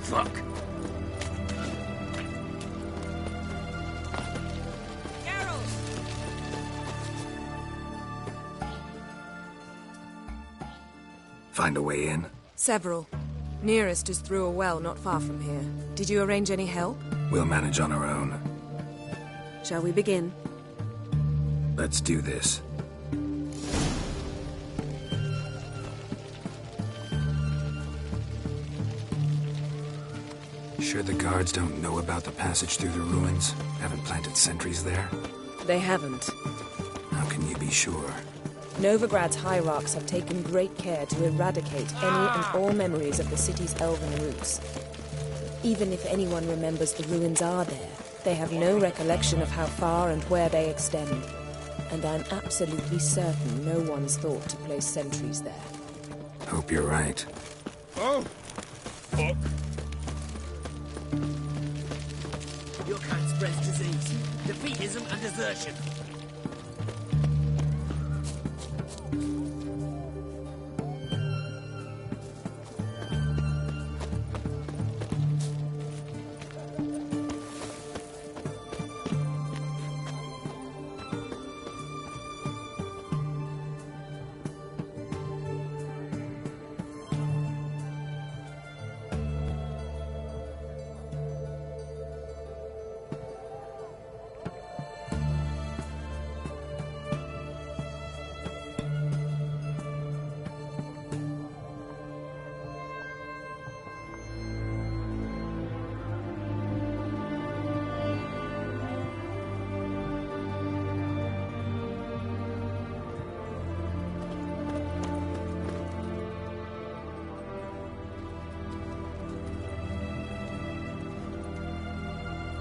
Fuck. Find a way in? Several. Nearest is through a well not far from here. Did you arrange any help? We'll manage on our own. Shall we begin? Let's do this. Sure the guards don't know about the passage through the ruins? Haven't planted sentries there? They haven't. How can you be sure? Novigrad's hierarchs have taken great care to eradicate any and all memories of the city's elven roots. Even if anyone remembers the ruins are there, they have no recollection of how far and where they extend. And I'm absolutely certain no one's thought to place sentries there. Hope you're right. Oh! Fuck. Your kind spreads disease, defeatism and desertion.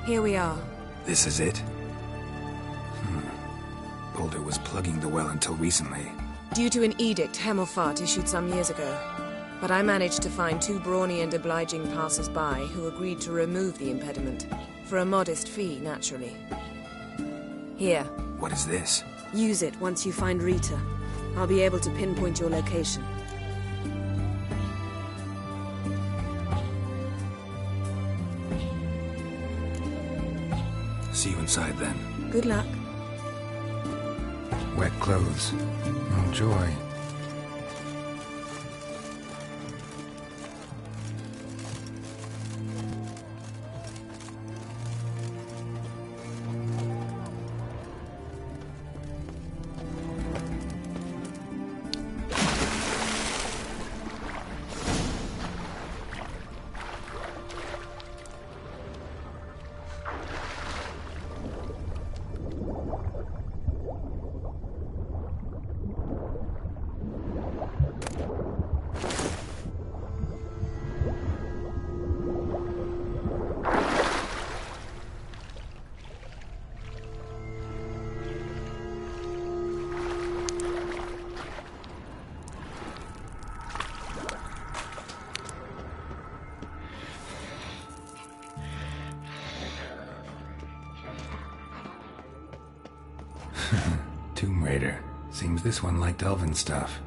Here we are. This is it? Boulder was plugging the well until recently. Due to an edict Hemmelfart issued some years ago. But I managed to find two brawny and obliging passers-by who agreed to remove the impediment. For a modest fee, naturally. Here. What is this? Use it once you find Rita. I'll be able to pinpoint your location. See you inside then. Good luck. Wet clothes. Oh, joy. Tomb Raider. Seems this one liked elven stuff.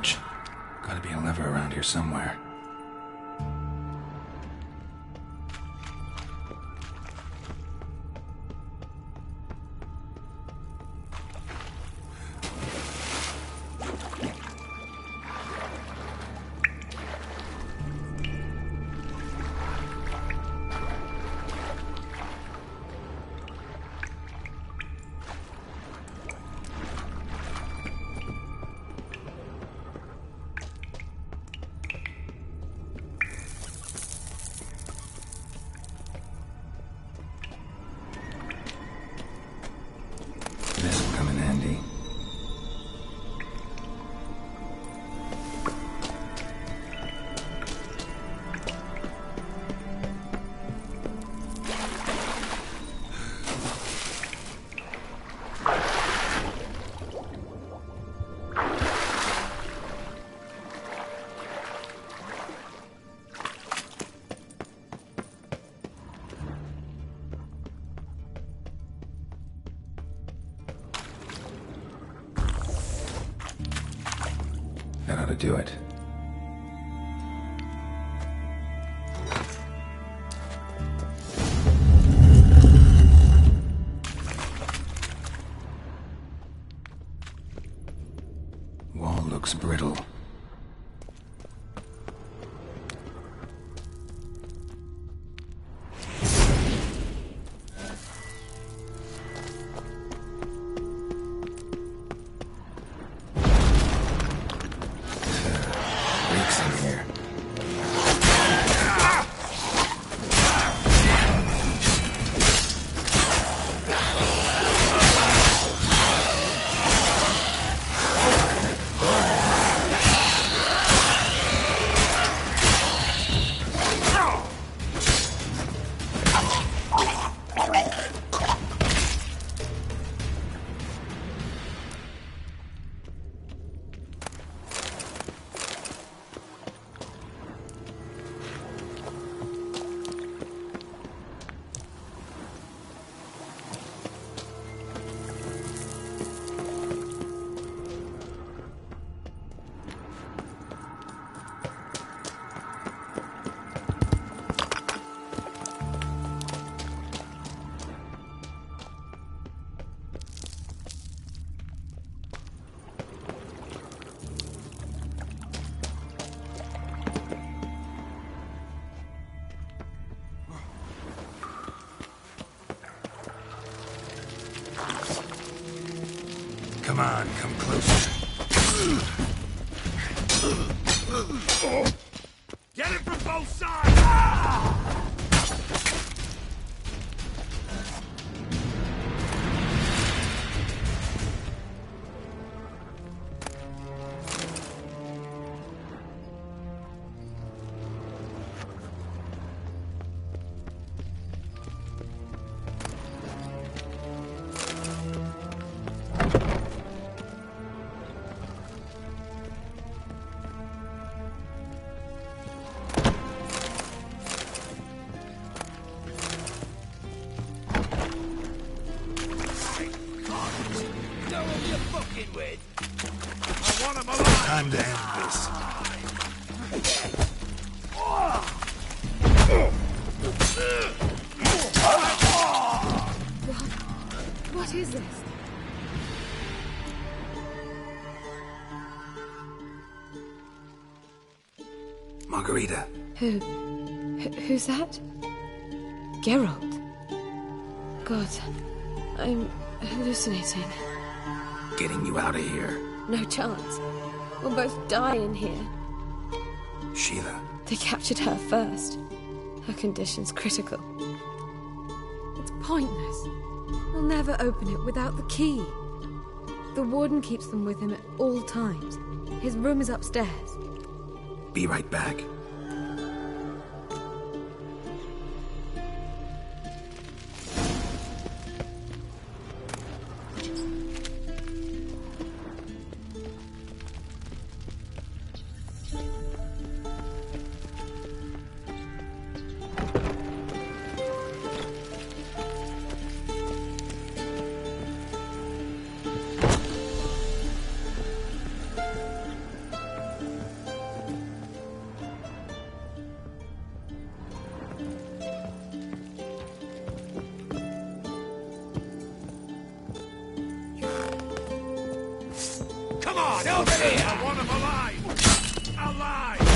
ledge. Gotta be a lever around here somewhere. That ought to do it. Wall looks brittle. Come on, come closer. Get it from both sides! Time to end this. What is this? Margarita. Who's that? Geralt. God, I'm hallucinating. Getting you out of here. No chance. We'll both die in here. Sheila. They captured her first. Her condition's critical. It's pointless. We'll never open it without the key. The warden keeps them with him at all times. His room is upstairs. Be right back. over here! I want him alive! Alive!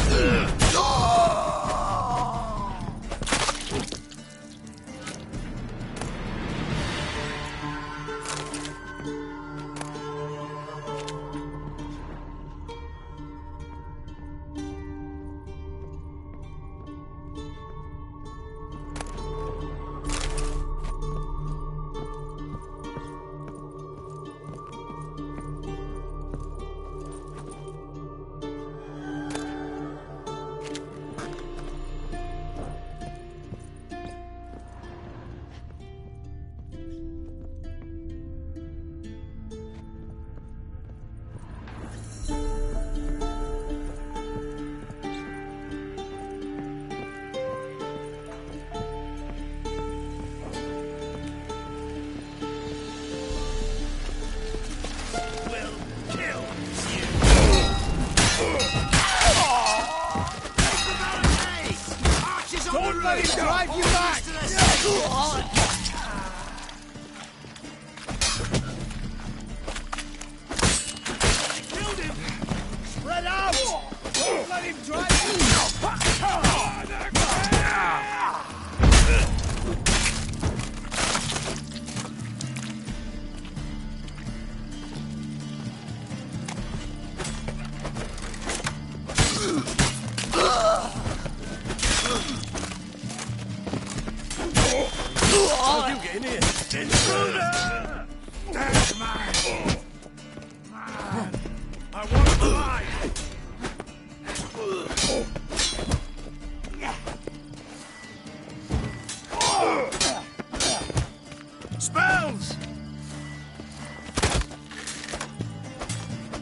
Spells!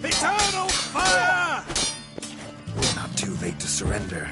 Eternal fire! Not too late to surrender.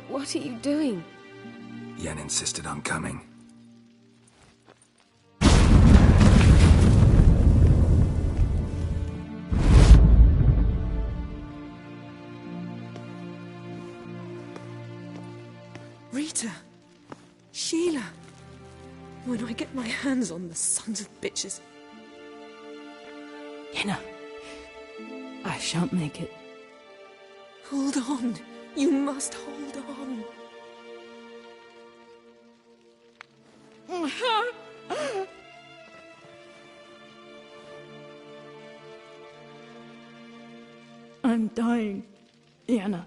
What are you doing? Yen insisted on coming. Rita! Sheila! When I get my hands on the sons of bitches. Yenna, I shan't make it. Hold on. You must hold on. I'm dying, Yenna.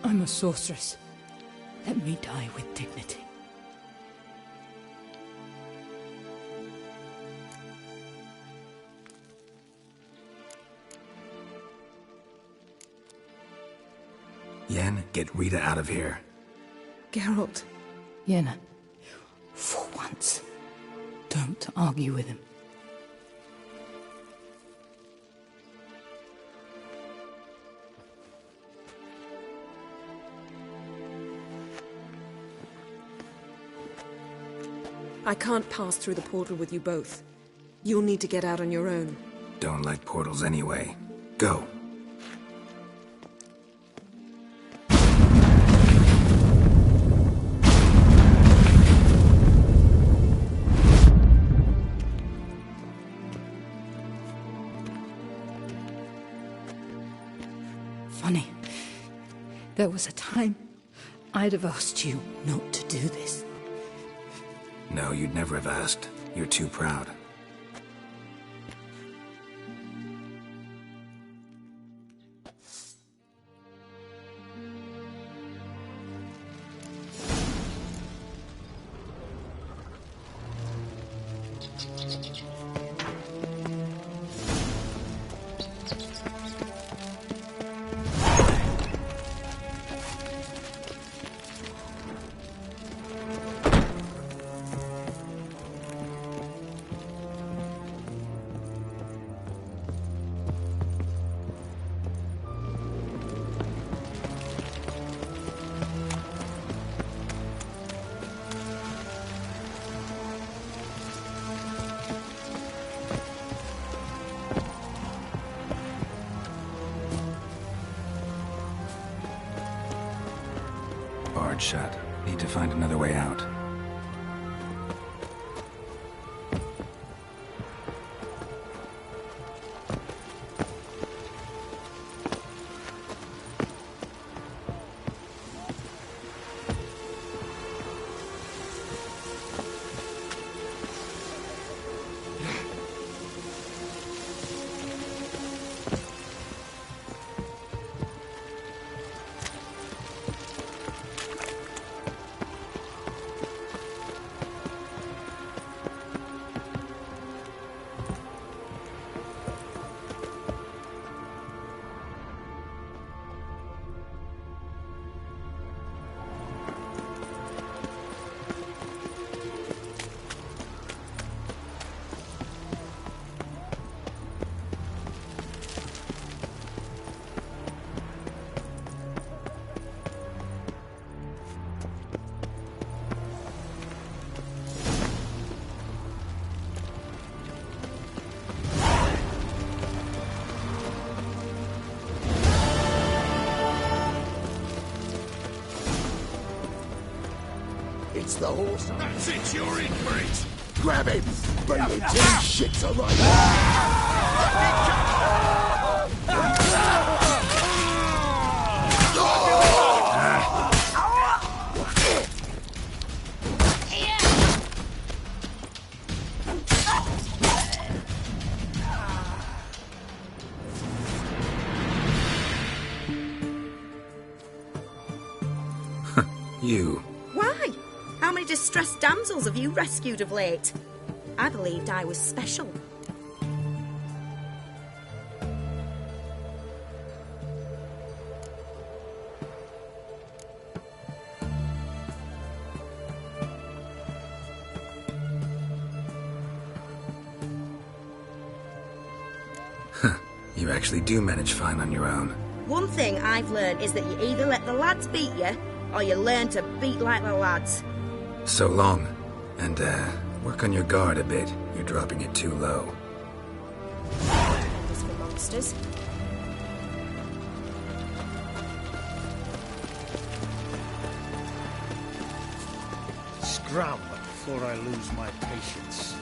I'm a sorceress. Let me die with dignity. Yen, get Rita out of here. Geralt. Yenna, for once, don't argue with him. I can't pass through the portal with you both. You'll need to get out on your own. Don't like portals anyway. Go. Funny. There was a time I'd have asked you not to do this. No, you'd never have asked. You're too proud. Barred shut. Need to find another way out. It's the horse. That's it, you're in for it! Grab him! Bring him till he shits are right. You. Why? How many distressed damsels have you rescued of late? I believed I was special. You actually do manage fine on your own. One thing I've learned is that you either let the lads beat you, or you learn to beat like the lads. So long. And, work on your guard a bit. You're dropping it too low. Just for monsters. Scram before I lose my patience.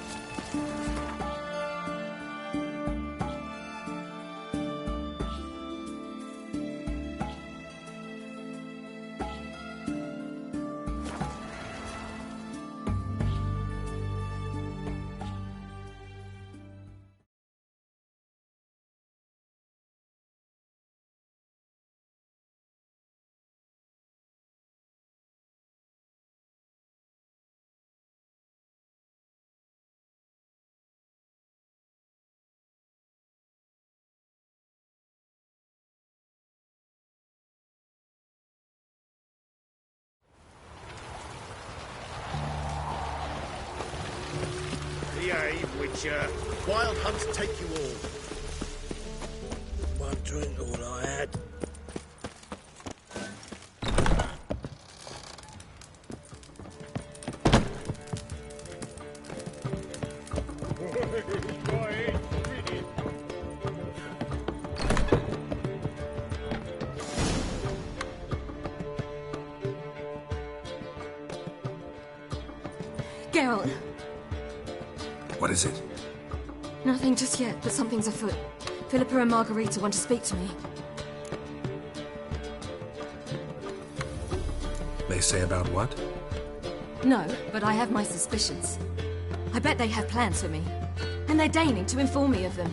Behave, Witcher. Wild hunts take you all. One drink all I had. Geralt. What is it? Nothing just yet, but something's afoot. Philippa and Margarita want to speak to me. They say about what? No, but I have my suspicions. I bet they have plans for me, and they're deigning to inform me of them.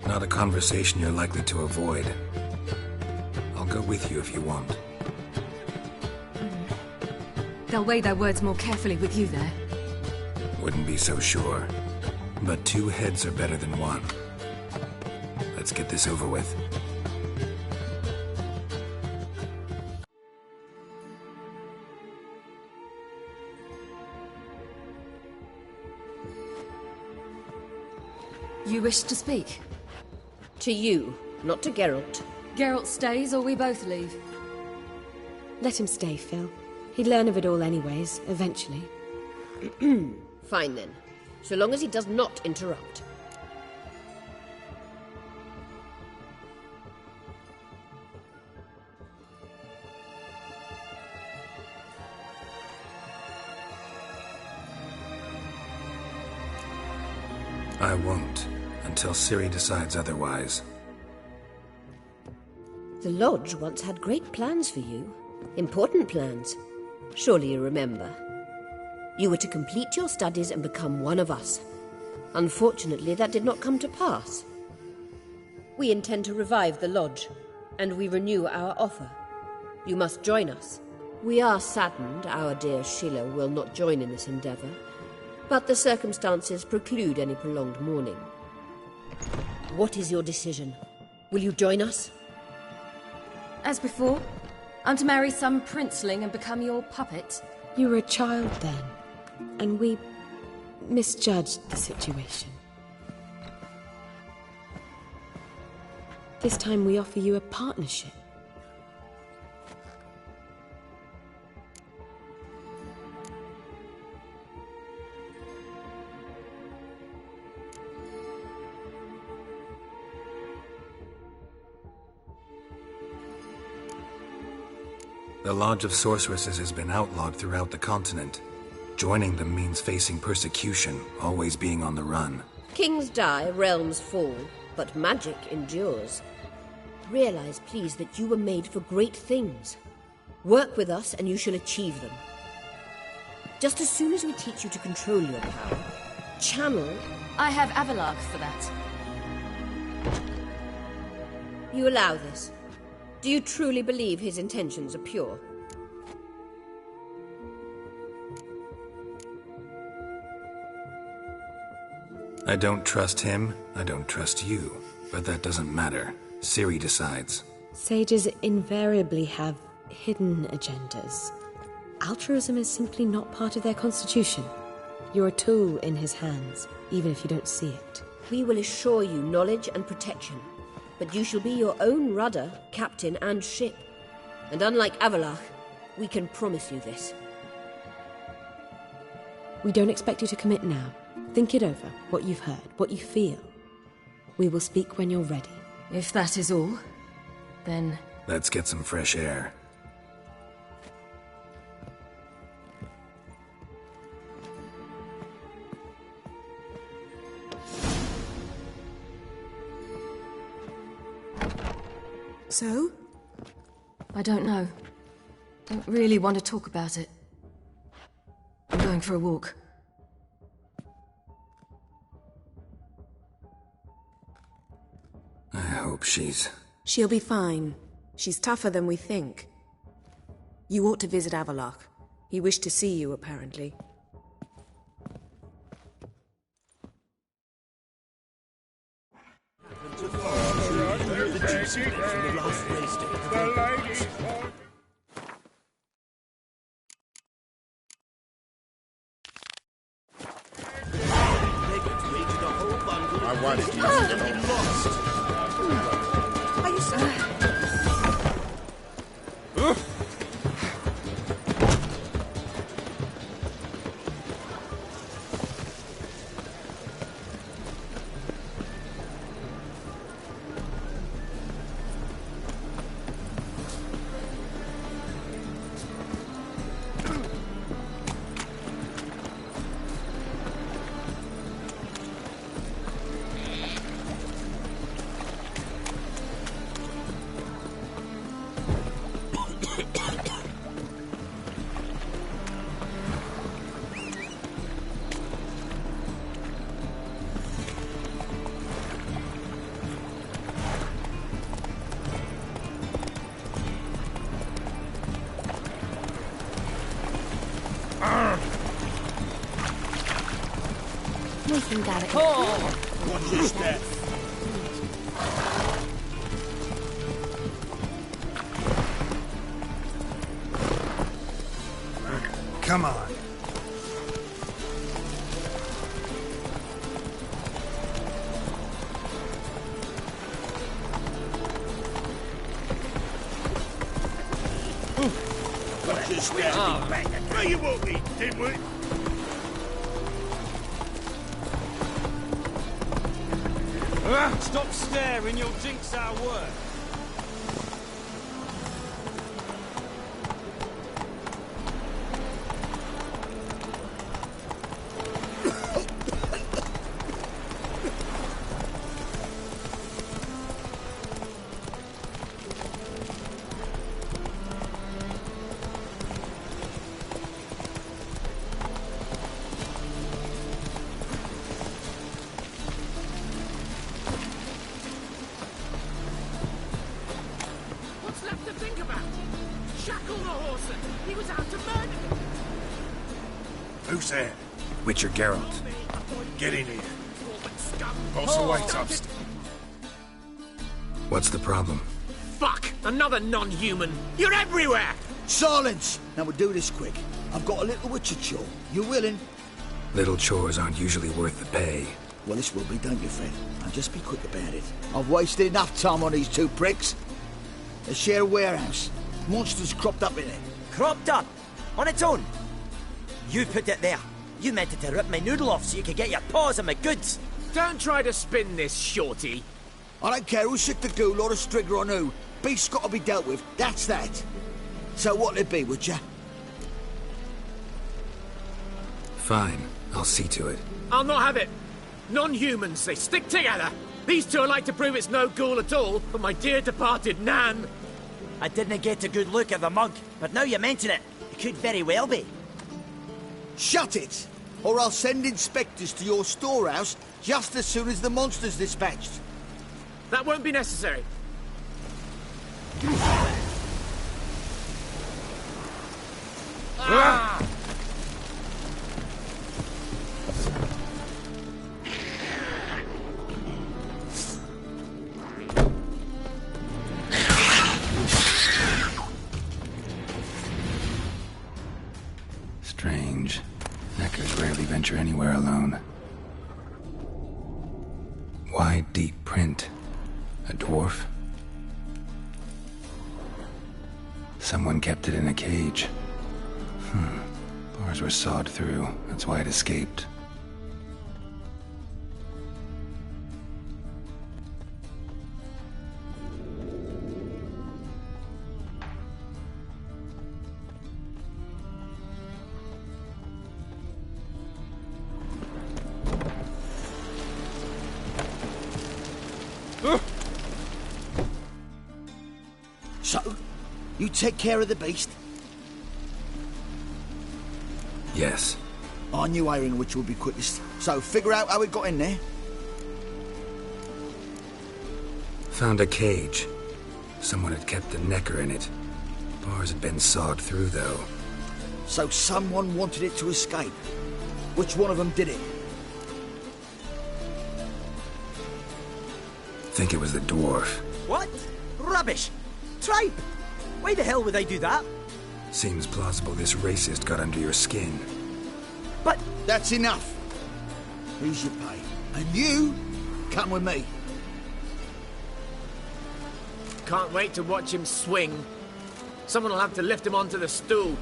Not a conversation you're likely to avoid. I'll go with you if you want. They'll weigh their words more carefully with you there. Wouldn't be so sure. But 2 heads are better than 1. Let's get this over with. You wish to speak? To you, not to Geralt. Geralt stays or we both leave? Let him stay, Phil. He'd learn of it all anyways, eventually. Fine then. So long as he does not interrupt. I won't, until Ciri decides otherwise. The Lodge once had great plans for you. Important plans. Surely you remember. You were to complete your studies and become one of us. Unfortunately, that did not come to pass. We intend to revive the Lodge, and we renew our offer. You must join us. We are saddened our dear Sheila will not join in this endeavour, but the circumstances preclude any prolonged mourning. What is your decision? Will you join us? As before, I'm to marry some princeling and become your puppet. You were a child then, and we misjudged the situation. This time we offer you a partnership. The Lodge of Sorceresses has been outlawed throughout the continent. Joining them means facing persecution, always being on the run. Kings die, realms fall, but magic endures. Realize, please, that you were made for great things. Work with us and you shall achieve them. Just as soon as we teach you to control your power, channel... I have Avalark for that. You allow this? Do you truly believe his intentions are pure? I don't trust him, I don't trust you. But that doesn't matter. Ciri decides. Sages invariably have hidden agendas. Altruism is simply not part of their constitution. You're a tool in his hands, even if you don't see it. We will assure you knowledge and protection. But you shall be your own rudder, captain, and ship. And unlike Avalark, we can promise you this. We don't expect you to commit now. Think it over, what you've heard, what you feel. We will speak when you're ready. If that is all, then... Let's get some fresh air. So? I don't know. Don't really want to talk about it. I'm going for a walk. I hope she's... She'll be fine. She's tougher than we think. You ought to visit Avalark. He wished to see you, apparently. I wanted you to get lost. Are you sorry? we can go it. Watch your step. Come on. Watch your step. Where you walking, dimwit? Stop staring, you'll jinx our work. Who's there? Witcher Geralt. Get in here. Boss awaits upstairs. What's the problem? Fuck! Another non-human! You're everywhere! Silence! Now we'll do this quick. I've got a little witcher chore. You willing? Little chores aren't usually worth the pay. Well, this will be, don't you, friend? Now just be quick about it. I've wasted enough time on these two pricks. They share a warehouse. Monsters cropped up in it. Cropped up? On its own? You put it there. You meant it to rip my noodle off so you could get your paws on my goods. Don't try to spin this, shorty. I don't care who shook the ghoul or the strigger on who. Beast's got to be dealt with. That's that. So what'll it be, would ya? Fine. I'll see to it. I'll not have it. Non-humans, they stick together. These two are like to prove it's no ghoul at all, but my dear departed Nan. I didn't get a good look at the mug, but now you mention it, it could very well be. Shut it! Or I'll send inspectors to your storehouse just as soon as the monster's dispatched. That won't be necessary. Ah! Strange. Neckers rarely venture anywhere alone. Wide, deep print. A dwarf? Someone kept it in a cage. Bars were sawed through. That's why it escaped. So, you take care of the beast? Yes. I knew hiring which would be quickest. So, figure out how it got in there. Found a cage. Someone had kept a necker in it. Bars had been sawed through, though. So someone wanted it to escape. Which one of them did it? Think it was the dwarf. What? Rubbish! Tripe! Why the hell would I do that? Seems plausible this racist got under your skin. But... That's enough. Here's your pay. And you, come with me. Can't wait to watch him swing. Someone will have to lift him onto the stool.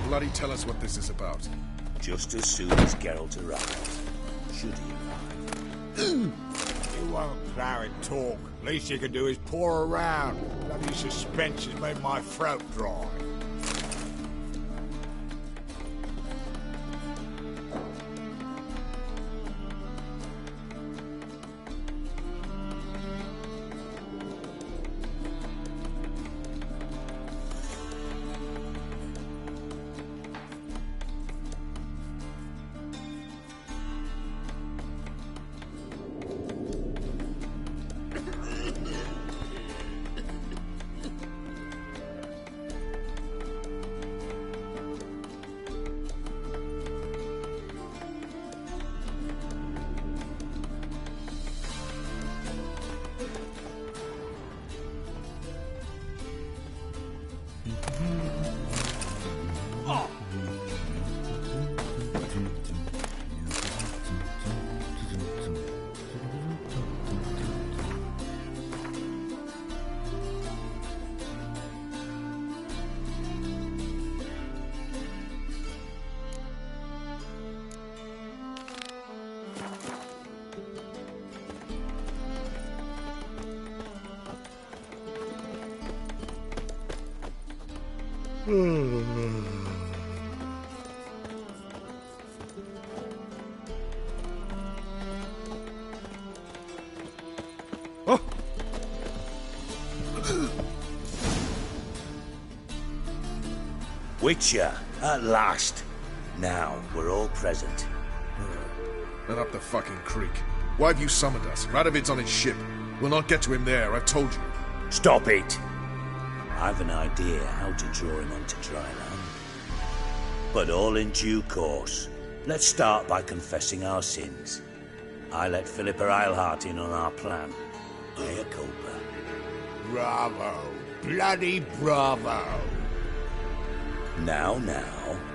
Bloody tell us what this is about. Just as soon as Geralt arrives. Should he arrive. You won't plough and talk. Least you can do is pour around. Bloody suspense has made my throat dry. Oh! Witcher, at last. Now we're all present. Then up the fucking creek. Why have you summoned us? Radovid's on his ship. We'll not get to him there, I've told you. Stop it! I've an idea how to draw him onto dry land. But all in due course. Let's start by confessing our sins. I let Philippa Eilhart in on our plan. Mea culpa. Bravo. Bloody bravo. Now,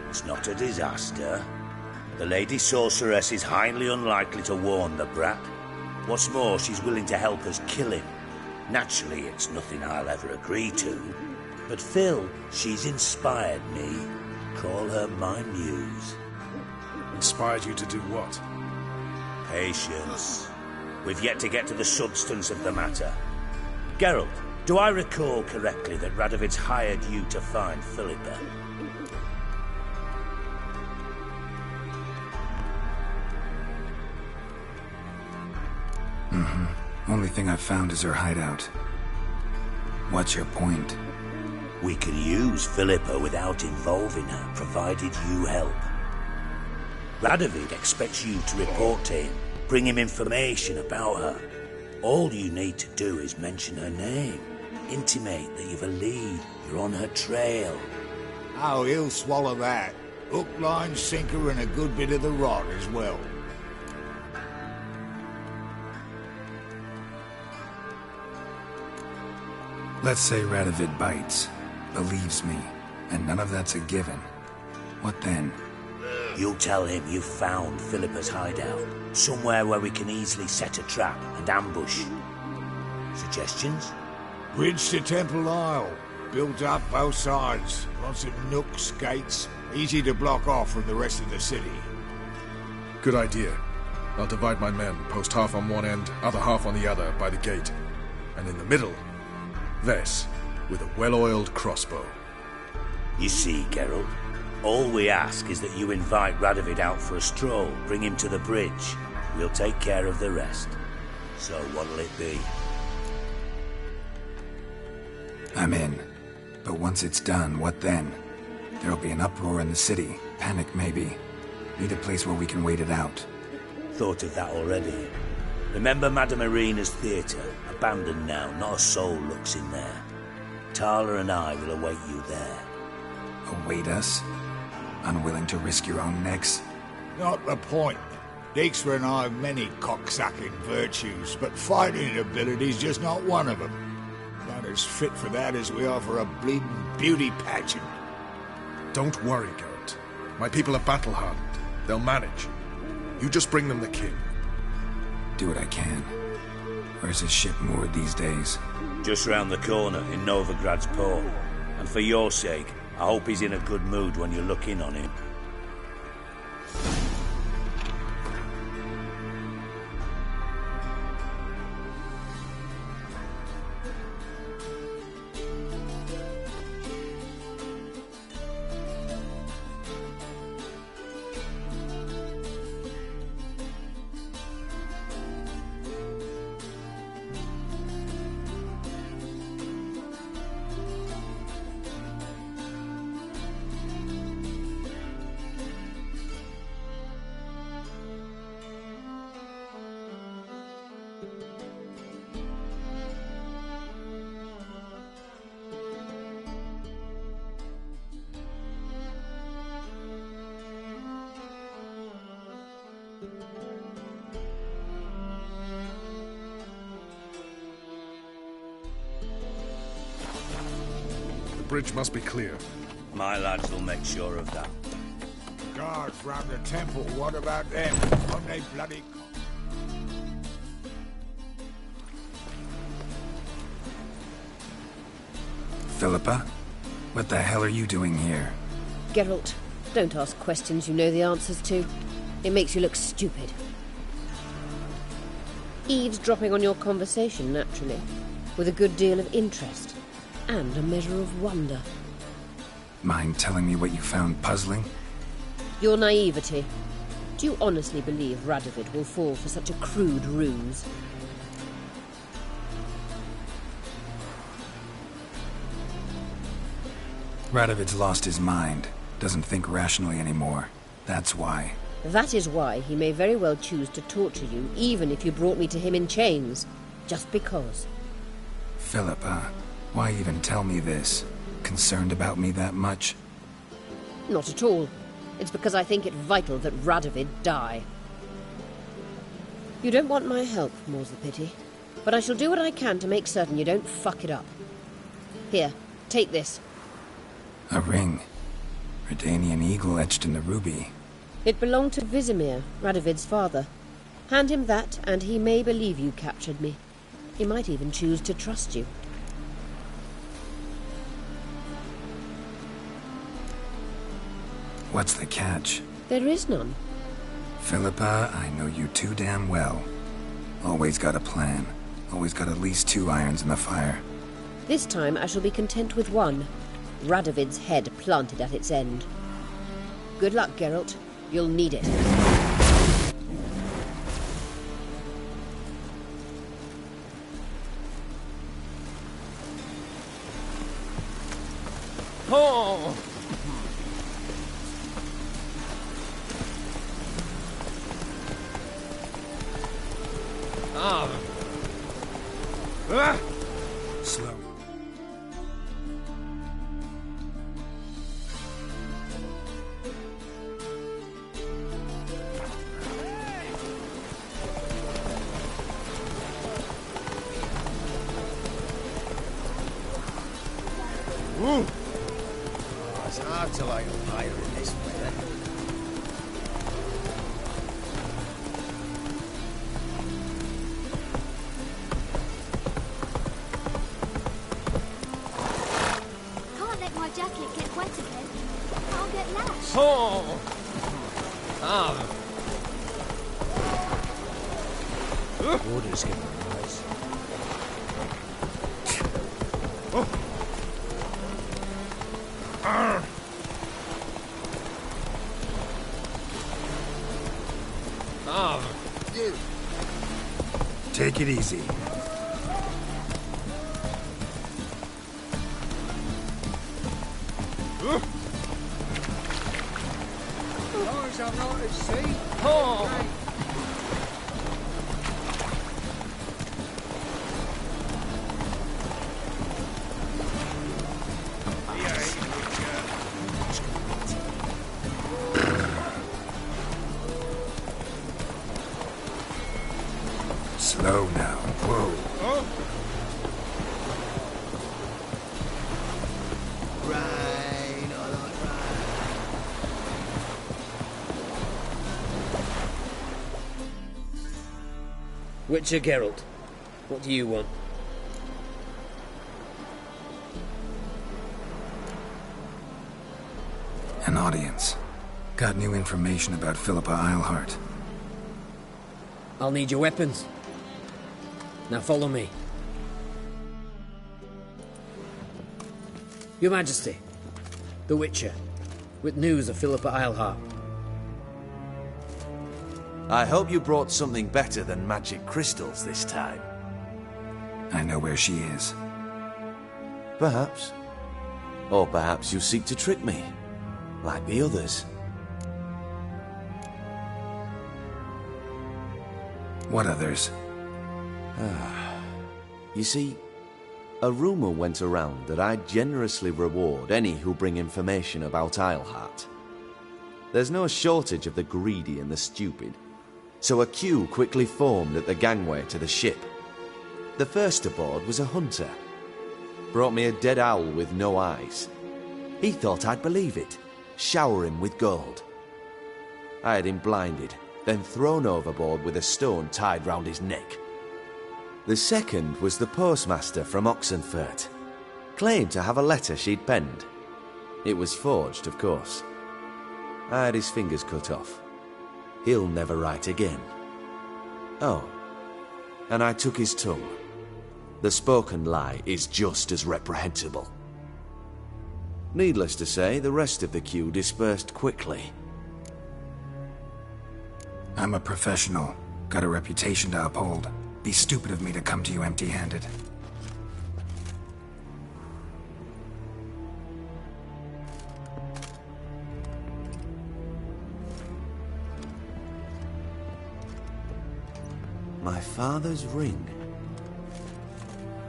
it's not a disaster. The Lady Sorceress is highly unlikely to warn the brat. What's more, she's willing to help us kill him. Naturally, it's nothing I'll ever agree to. But Phil, she's inspired me. Call her my muse. Inspired you to do what? Patience. We've yet to get to the substance of the matter. Geralt, do I recall correctly that Radovid's hired you to find Philippa? Only thing I've found is her hideout. What's your point? We can use Philippa without involving her, provided you help. Radovid expects you to report to him, bring him information about her. All you need to do is mention her name, intimate that you've a lead, you're on her trail. Oh, he'll swallow that. Hook, line, sinker, and a good bit of the rod as well. Let's say Radovid bites, believes me, and none of that's a given. What then? You'll tell him you found Philippa's hideout, somewhere where we can easily set a trap and ambush. Suggestions? Bridge to Temple Isle. Built up both sides. Lots of nooks, gates. Easy to block off from the rest of the city. Good idea. I'll divide my men, post half on one end, other half on the other, by the gate. And in the middle, Vess, with a well-oiled crossbow. You see, Geralt, all we ask is that you invite Radovid out for a stroll, bring him to the bridge. We'll take care of the rest. So what'll it be? I'm in. But once it's done, what then? There'll be an uproar in the city. Panic, maybe. Need a place where we can wait it out. Thought of that already. Remember Madame Irina's theatre? Abandoned now, not a soul looks in there. Tala and I will await you there. Await us? Unwilling to risk your own necks? Not the point. Dijkstra and I have many cocksucking virtues, but fighting ability's just not one of them. Not as fit for that as we are for a bleeding beauty pageant. Don't worry, Geralt. My people are battle-hardened. They'll manage. You just bring them the king. Do what I can. Where's his ship moored these days? Just round the corner in Novigrad's port. And for your sake, I hope he's in a good mood when you look in on him. The bridge must be clear. My lads will make sure of that. Guards round the temple, what about them? Won't they bloody... Philippa? What the hell are you doing here? Geralt, don't ask questions you know the answers to. It makes you look stupid. Eavesdropping on your conversation, naturally, with a good deal of interest and a measure of wonder. Mind telling me what you found puzzling? Your naivety. Do you honestly believe Radovid will fall for such a crude ruse? Radovid's lost his mind. Doesn't think rationally anymore. That's why. That is why he may very well choose to torture you, even if you brought me to him in chains. Just because. Philippa, why even tell me this? Concerned about me that much? Not at all. It's because I think it vital that Radovid die. You don't want my help, more's the pity. But I shall do what I can to make certain you don't fuck it up. Here, take this. A ring. Redanian eagle etched in the ruby. It belonged to Vizimir, Radovid's father. Hand him that, and he may believe you captured me. He might even choose to trust you. What's the catch? There is none. Philippa, I know you too damn well. Always got a plan. Always got at least 2 irons in the fire. This time I shall be content with one. Radovid's head planted at its end. Good luck, Geralt. You'll need it. Oh! Slow. Ooh. Oh, it's hard to light a fire in this weather. Can't let my jacket get wet again. I'll get lashed. Oh! Water's getting nice. Take it easy. As I'm not at sea. Oh! Slow now. Whoa. Rain, I like rain. Witcher Geralt, what do you want? An audience. Got new information about Philippa Eilhart. I'll need your weapons. Now follow me. Your Majesty, the Witcher, with news of Philippa Eilhart. I hope you brought something better than magic crystals this time. I know where she is. Perhaps. Or perhaps you seek to trick me, like the others. What others? You see, a rumor went around that I generously reward any who bring information about Eilhart. There's no shortage of the greedy and the stupid, so a queue quickly formed at the gangway to the ship. The first aboard was a hunter. Brought me a dead owl with no eyes. He thought I'd believe it, shower him with gold. I had him blinded, then thrown overboard with a stone tied round his neck. The second was the postmaster from Oxenfurt. Claimed to have a letter she'd penned. It was forged, of course. I had his fingers cut off. He'll never write again. Oh, and I took his tongue. The spoken lie is just as reprehensible. Needless to say, the rest of the queue dispersed quickly. I'm a professional. Got a reputation to uphold. Be stupid of me to come to you empty-handed. My father's ring.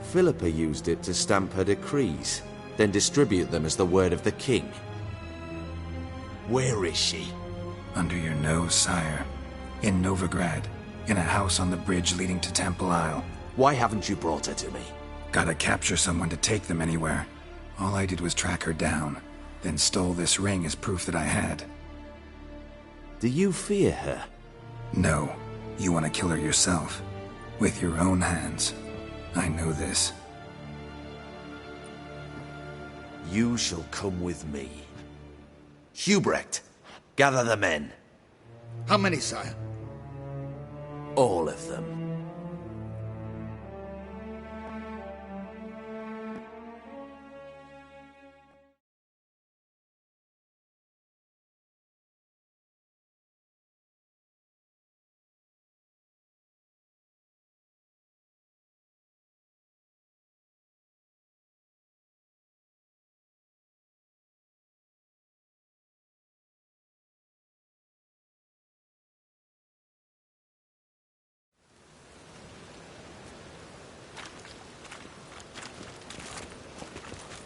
Philippa used it to stamp her decrees, then distribute them as the word of the king. Where is she? Under your nose, sire. In Novigrad. In a house on the bridge leading to Temple Isle. Why haven't you brought her to me? Gotta capture someone to take them anywhere. All I did was track her down, then stole this ring as proof that I had. Do you fear her? No. You want to kill her yourself. With your own hands. I know this. You shall come with me. Hubrecht, gather the men. How many, sire? All of them.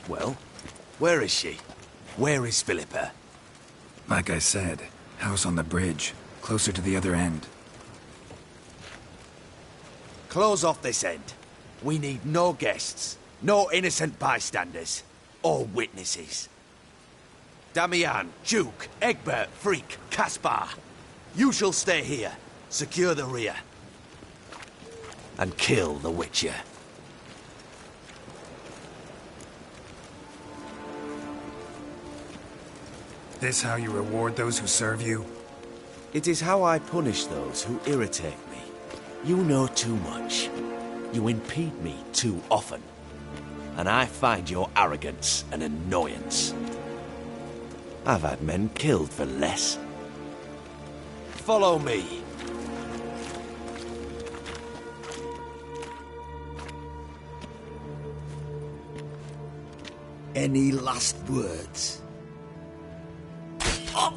Well, where is she? Where is Philippa? Like I said, house on the bridge, closer to the other end. Close off this end. We need no guests, no innocent bystanders, or witnesses. Damian, Duke, Egbert, Freak, Caspar. You shall stay here, secure the rear, and kill the Witcher. This how you reward those who serve you? It is how I punish those who irritate me. You know too much. You impede me too often. And I find your arrogance an annoyance. I've had men killed for less. Follow me. Any last words? Oh.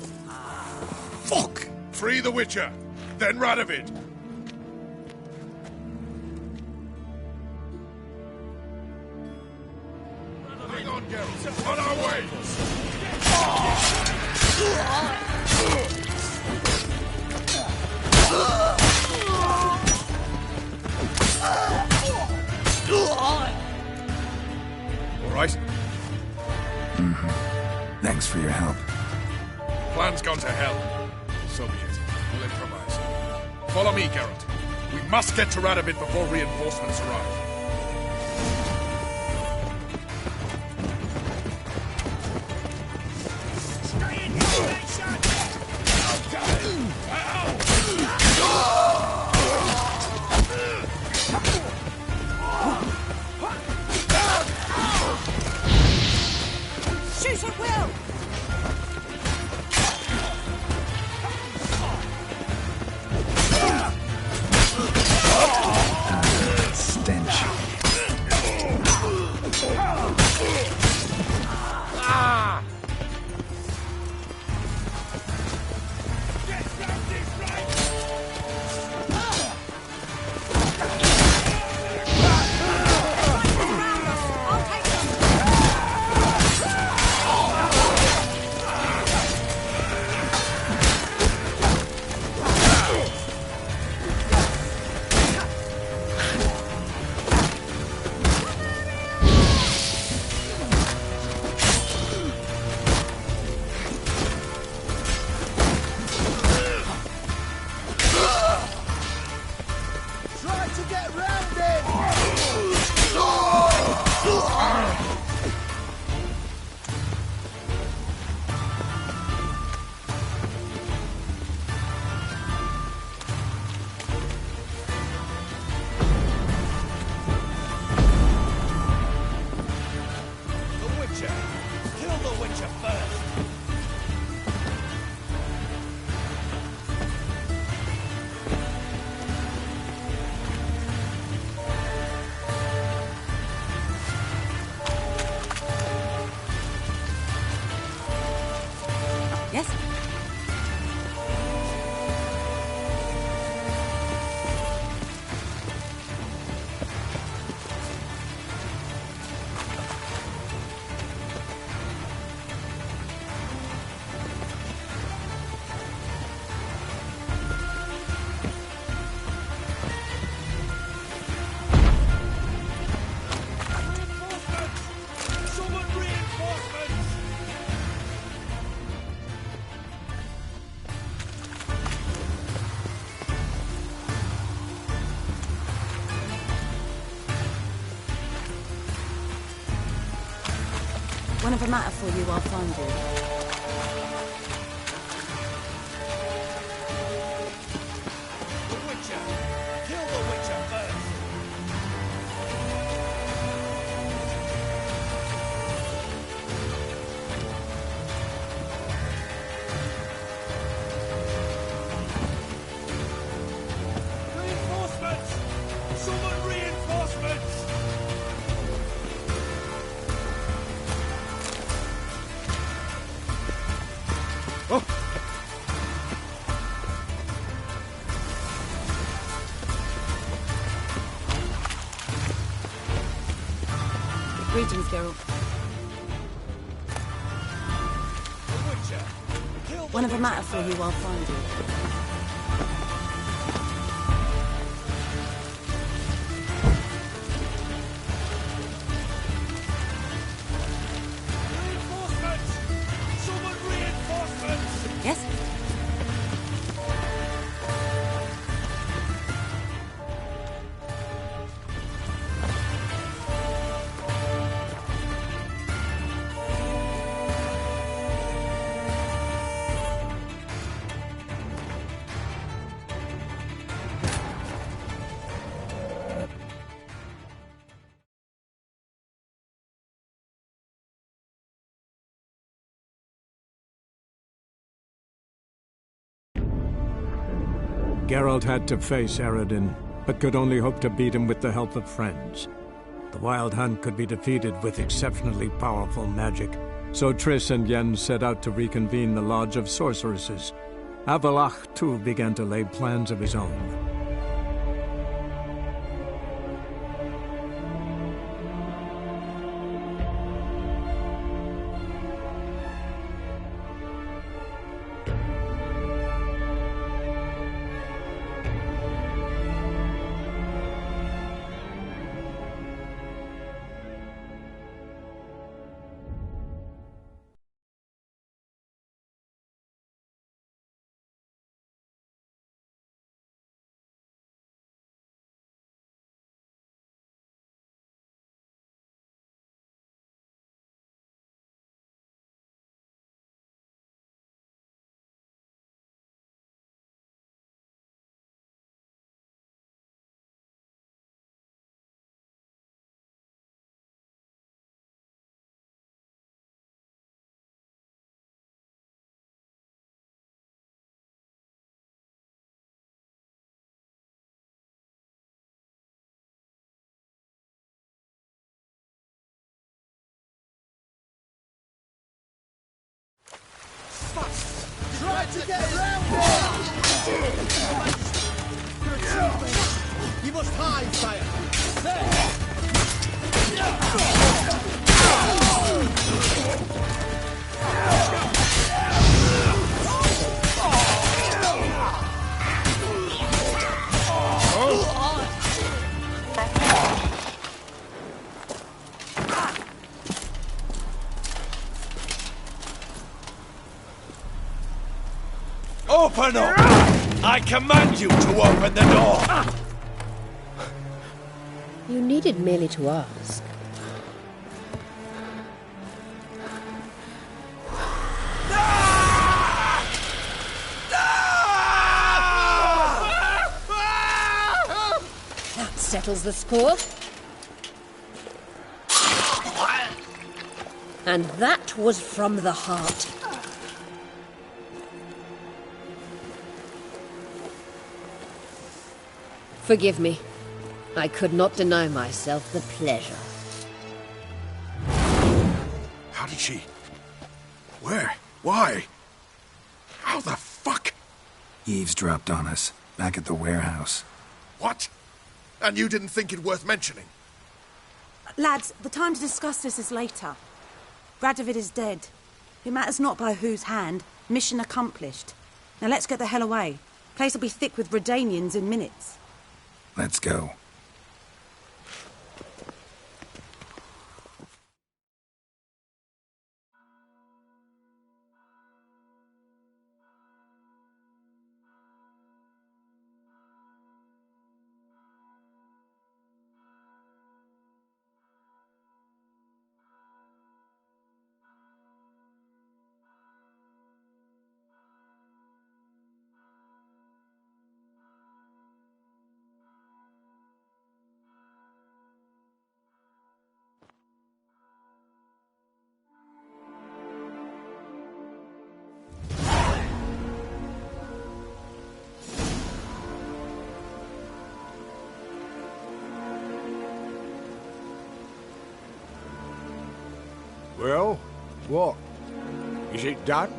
Fuck! Free the Witcher, then Radovid. Hang on, Geralt. On our way! All right? Mm-hmm. Thanks for your help. Plan's gone to hell. So be it. We'll improvise. Follow me, Geralt. We must get to Radovida before reinforcements arrive. Shoot at will! Stench. Yes? Whenever matter for you, I'll find you. The Witcher! Kill the Witcher first! Reinforcements! Summon reinforcements! Greetings, Geralt. Whenever matter for you, I'll find you. Reinforcements! Summon reinforcements! Yes? Geralt had to face Eredin, but could only hope to beat him with the help of friends. The Wild Hunt could be defeated with exceptionally powerful magic, so Triss and Yen set out to reconvene the Lodge of Sorceresses. Avallac'h, too, began to lay plans of his own. Try to get around here! You must hide, sire! There! Open up! I command you to open the door! You needed merely to ask. That settles the score. And that was from the heart. Forgive me. I could not deny myself the pleasure. How did she... Where? Why? Eavesdropped on us, back at the warehouse. What? And you didn't think it worth mentioning? Lads, the time to discuss this is later. Radovida is dead. It matters not by whose hand. Mission accomplished. Now let's get the hell away. Place will be thick with Redanians in minutes. Let's go. Well, what? Is it done?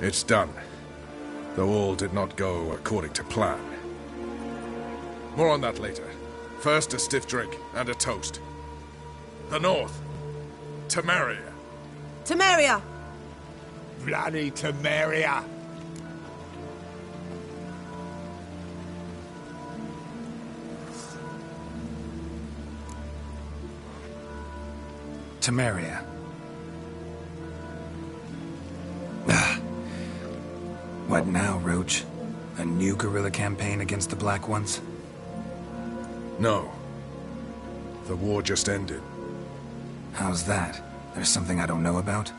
It's done. Though all did not go according to plan. More on that later. First, a stiff drink and a toast. The North. Temeria. Temeria! Bloody Temeria! Temeria. What now, Roach? A new guerrilla campaign against the Black Ones? No. The war just ended. How's that? There's something I don't know about?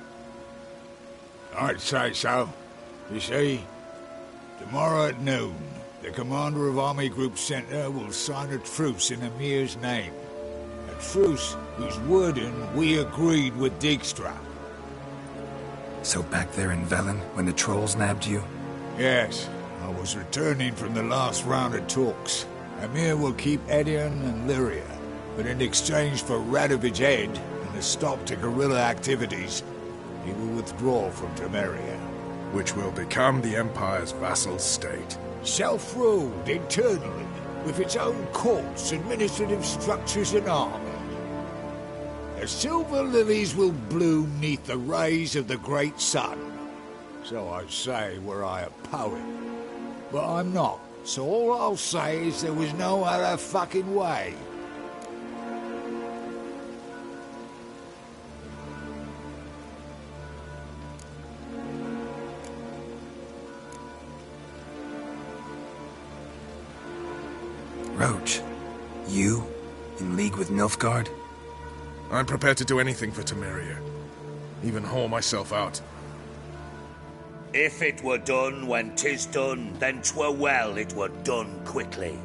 I'd say so. You see, tomorrow at noon, the commander of Army Group Center will sign a truce in Emir's name. A truce whose wording we agreed with Dijkstra. So back there in Velen, when the trolls nabbed you? Yes, I was returning from the last round of talks. Emir will keep Edion and Lyria, but in exchange for Radovid's head and a stop to guerrilla activities, he will withdraw from Temeria. Which will become the Empire's vassal state. Self-ruled internally, with its own courts, administrative structures and army. The silver lilies will bloom neath the rays of the great sun. So I say were I a poet. But I'm not, so all I'll say is there was no other fucking way. Roach, you? In league with Nilfgaard? I'm prepared to do anything for Temeria. Even haul myself out. If it were done when 'tis done, then 'twere well it were done quickly.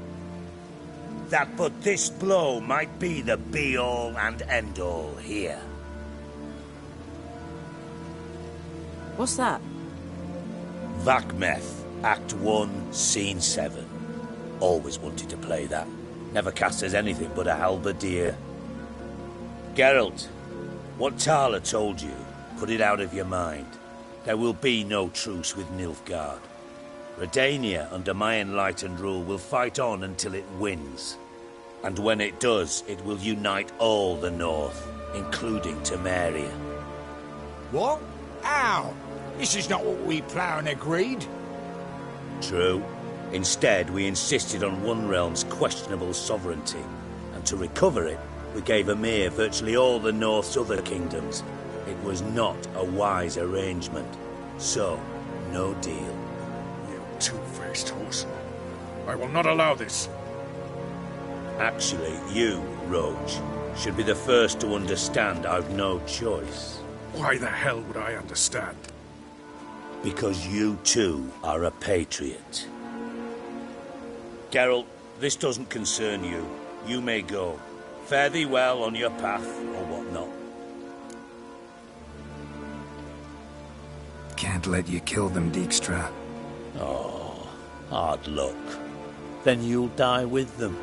That but this blow might be the be-all and end-all here. What's that? Vakmeth, Act 1, Scene 7. Always wanted to play that. Never cast as anything but a halberdier. Geralt, what Tala told you, put it out of your mind. There will be no truce with Nilfgaard. Redania, under my enlightened rule, will fight on until it wins. And when it does, it will unite all the North, including Temeria. What? How? This is not what we Plough agreed. True. Instead, we insisted on one realm's questionable sovereignty, and to recover it, we gave Emir virtually all the North's other kingdoms. It was not a wise arrangement. So, no deal. You two-faced horse. I will not allow this. Actually, you, Roach, should be the first to understand I've no choice. Why the hell would I understand? Because you too are a patriot. Geralt, this doesn't concern you. You may go. Fare thee well on your path, or whatnot. Can't let you kill them, Dijkstra. Oh, hard luck. Then you'll die with them.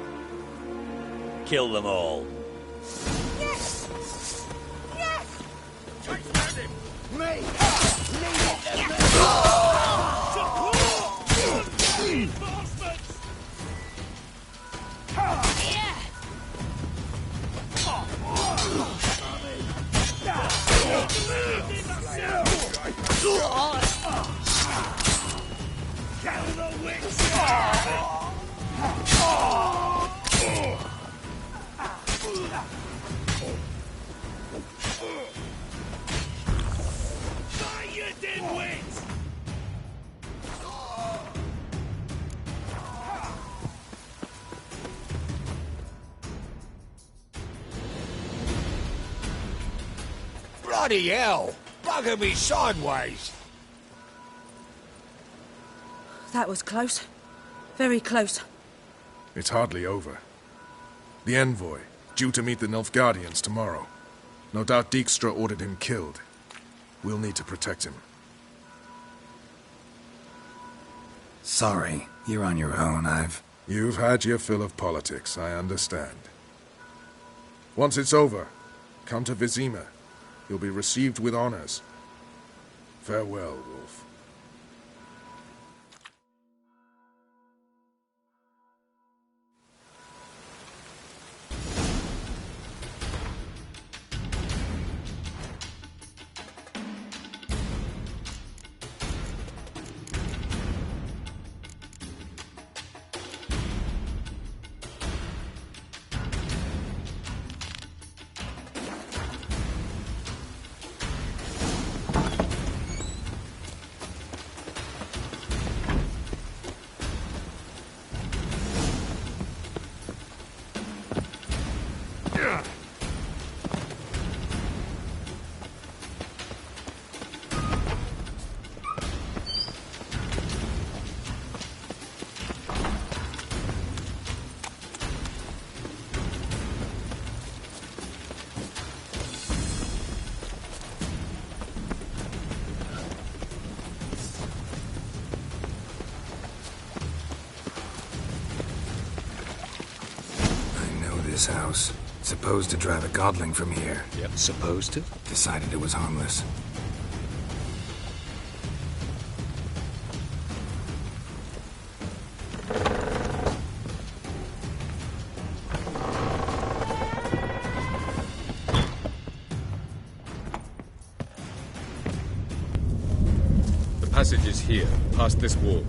Kill them all. Yes! Yes! Take him! Me! Leave it to me! Bloody hell! Bugger me sideways! That was close. Very close. It's hardly over. The envoy, due to meet the Nilfgaardians tomorrow. No doubt Dijkstra ordered him killed. We'll need to protect him. Sorry, you're on your own. You've had your fill of politics, I understand. Once it's over, come to Vizima. You'll be received with honors. Farewell, Wolf. This house. Supposed to drive a godling from here. Yep, supposed to? Decided it was harmless. The passage is here, past this wall.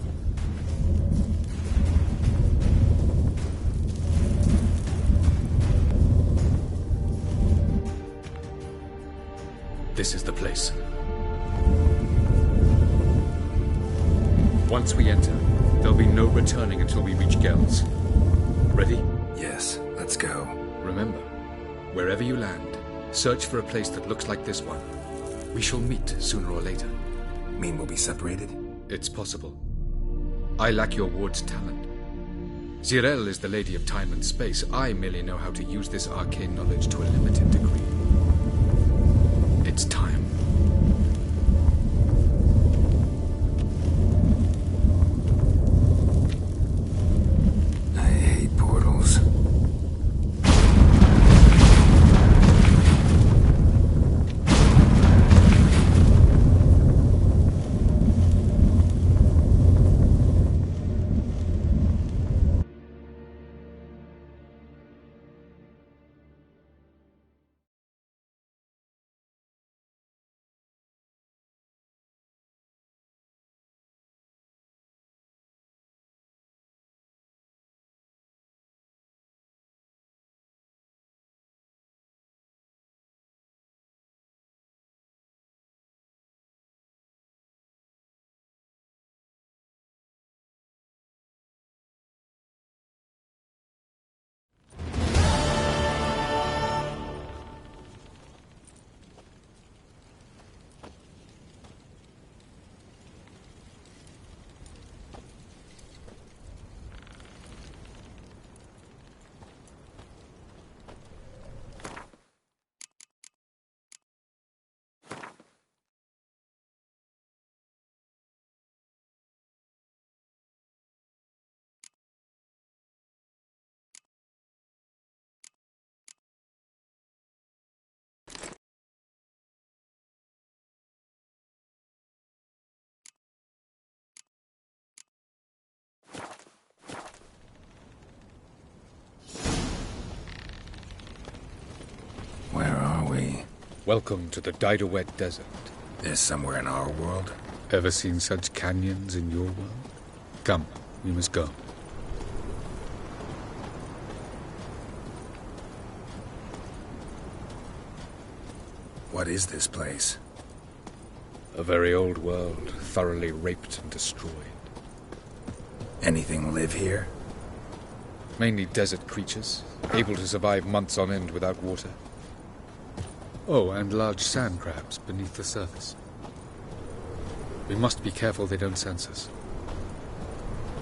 This is the place. Once we enter, there'll be no returning until we reach Gel's. Ready? Yes, let's go. Remember, wherever you land, search for a place that looks like this one. We shall meet sooner or later. Mean we'll be separated? It's possible. I lack your ward's talent. Zirel is the Lady of Time and Space. I merely know how to use this arcane knowledge to a limited degree. It's time. I hate portals. Welcome to the Didowet Desert. This somewhere in our world? Ever seen such canyons in your world? Come, we must go. What is this place? A very old world, thoroughly raped and destroyed. Anything live here? Mainly desert creatures, able to survive months on end without water. Oh, and large sand crabs beneath the surface. We must be careful they don't sense us.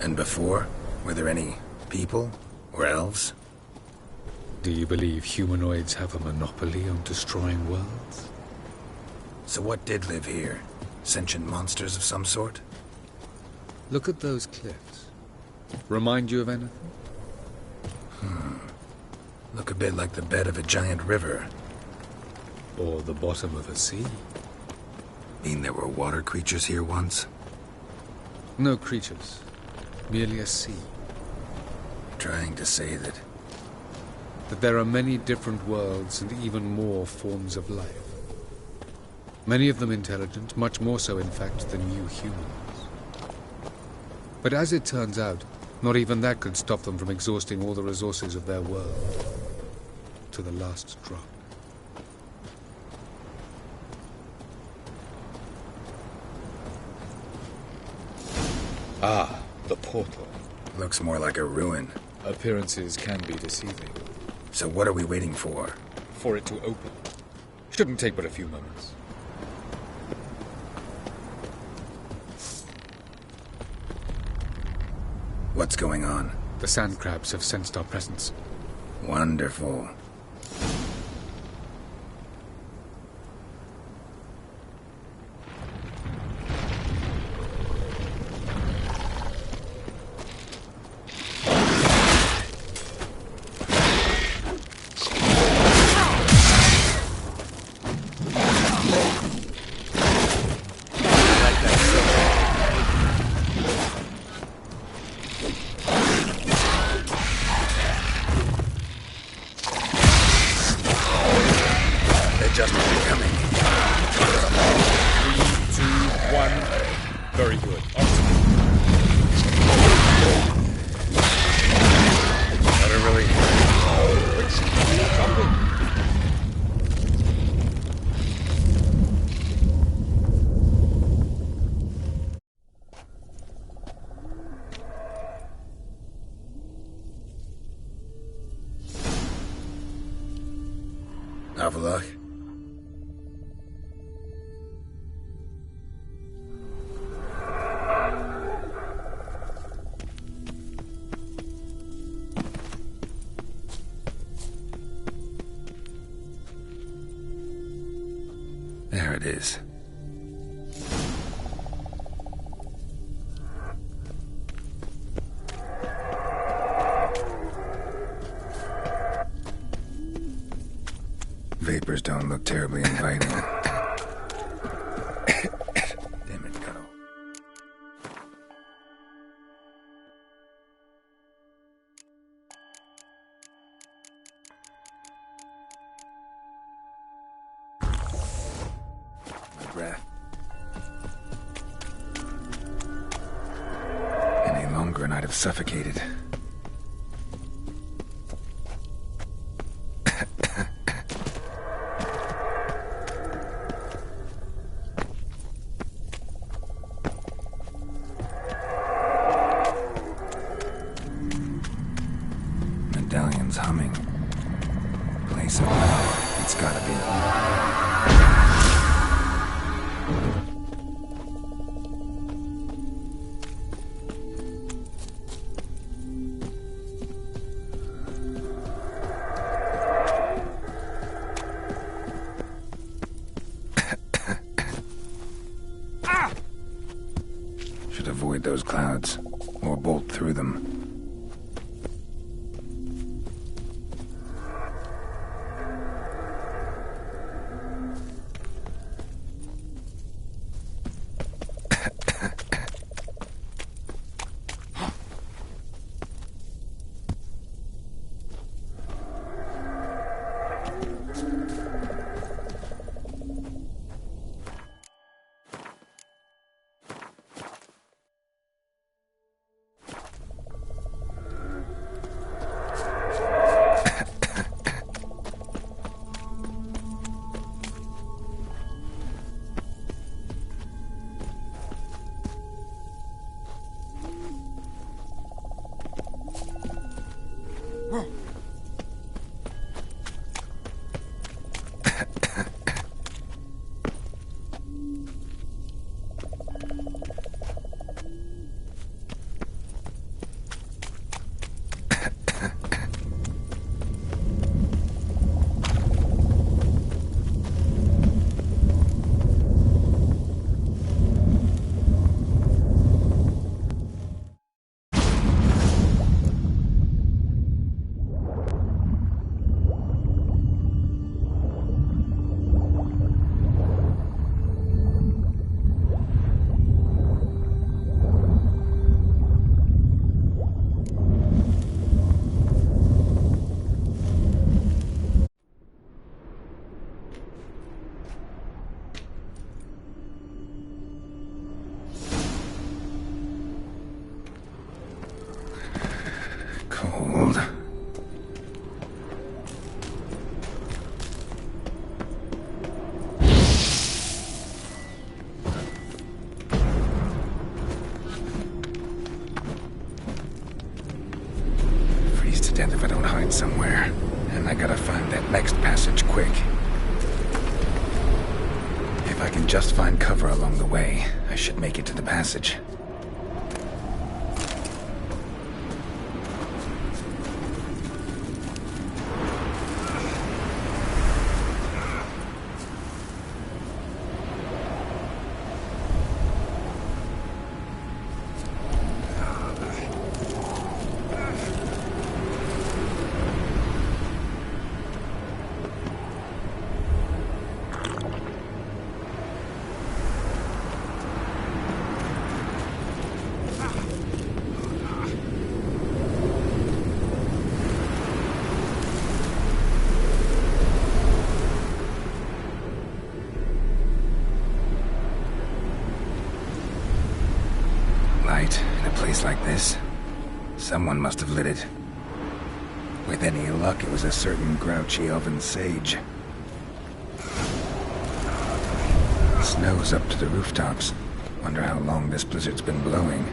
And before? Were there any people? Or elves? Do you believe humanoids have a monopoly on destroying worlds? So what did live here? Sentient monsters of some sort? Look at those cliffs. Remind you of anything? Look a bit like the bed of a giant river. Or the bottom of a sea. Mean there were water creatures here once? No creatures. Merely a sea. Trying to say that there are many different worlds and even more forms of life. Many of them intelligent, much more so in fact than you humans. But as it turns out, not even that could stop them from exhausting all the resources of their world. To the last drop. Ah, the portal. Looks more like a ruin. Appearances can be deceiving. So what are we waiting for? For it to open. Shouldn't take but a few moments. What's going on? The sand crabs have sensed our presence. Wonderful. Avallac'h? There it is. Vapors don't look terribly inviting. Damn it, go. My breath. Any longer and I'd have suffocated. Medallion's humming. Place of power. It's gotta be. Should avoid those clouds, or bolt through them. content if I don't hide somewhere. And I gotta find that next passage quick. If I can just find cover along the way, I should make it to the passage. In a place like this, someone must have lit it. With any luck, it was a certain grouchy elven sage. Snow's up to the rooftops. Wonder how long this blizzard's been blowing.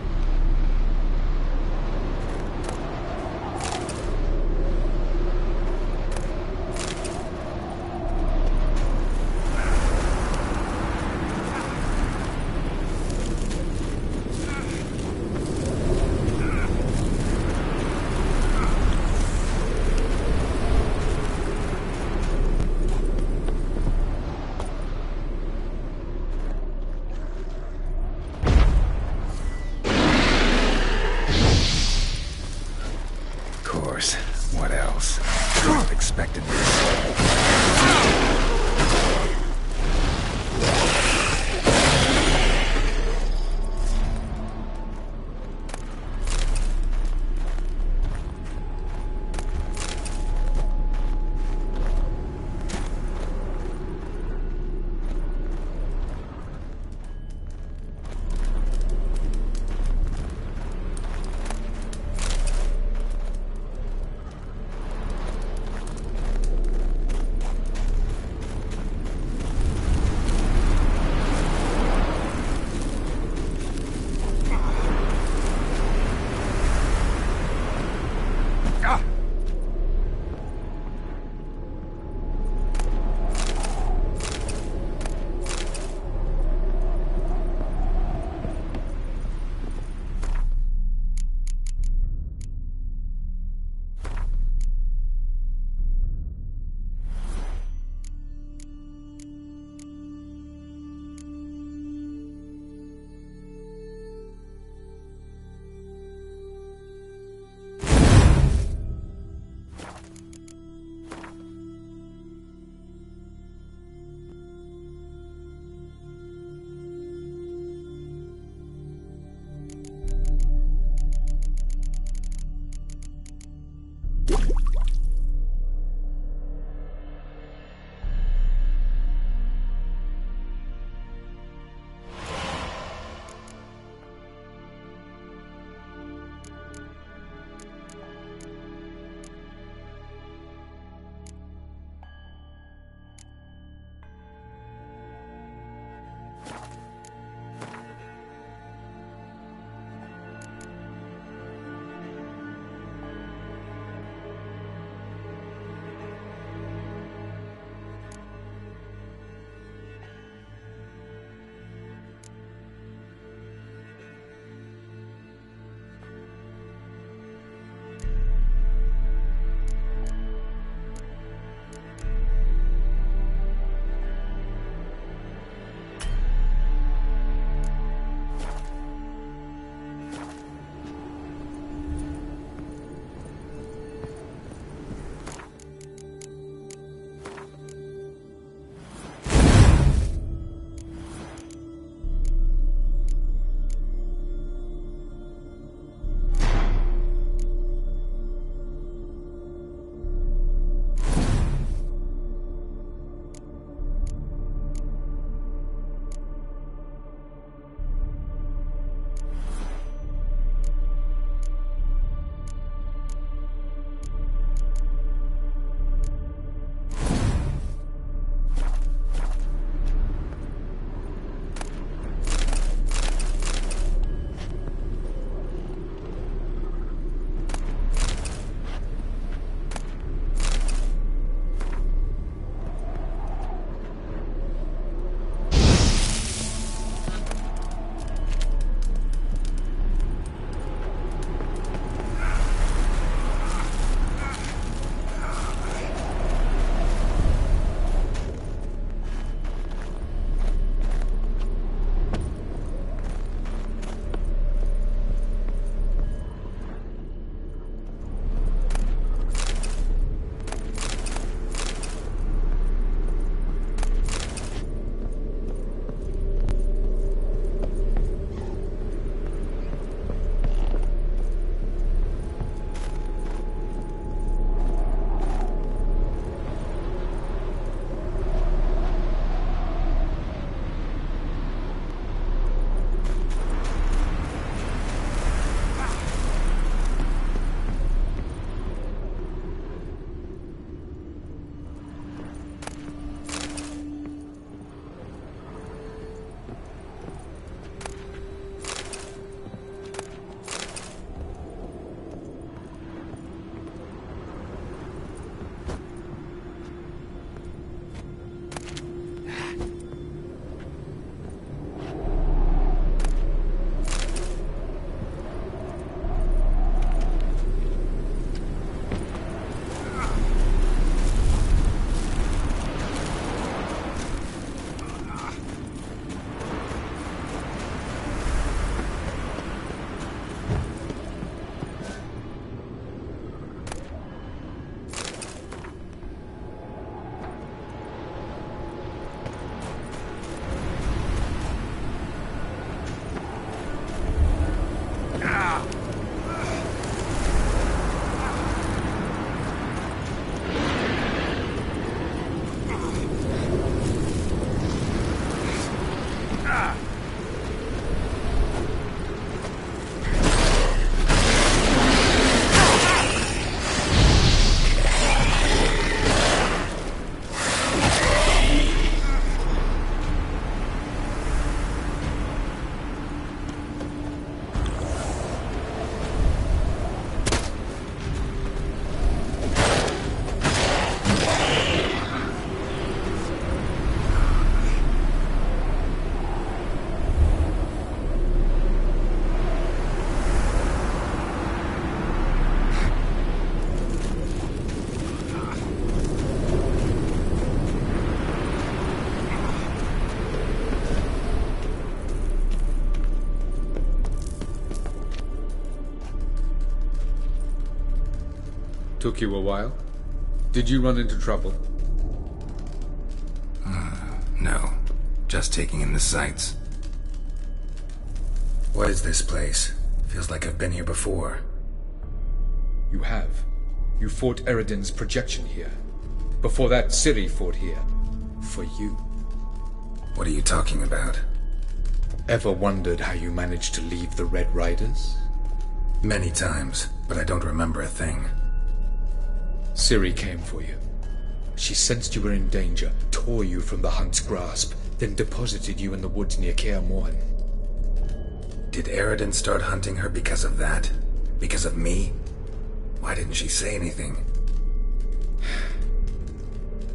What else? Couldn't have expected this. Took you a while? Did you run into trouble? No. Just taking in the sights. What is this place? Feels like I've been here before. You have. You fought Eredin's projection here. Before that, Ciri fought here. For you. What are you talking about? Ever wondered how you managed to leave the Red Riders? Many times, but I don't remember a thing. Ciri came for you. She sensed you were in danger, tore you from the Hunt's grasp, then deposited you in the woods near Kaer Morhen. Did Eredin start hunting her because of that? Because of me? Why didn't she say anything?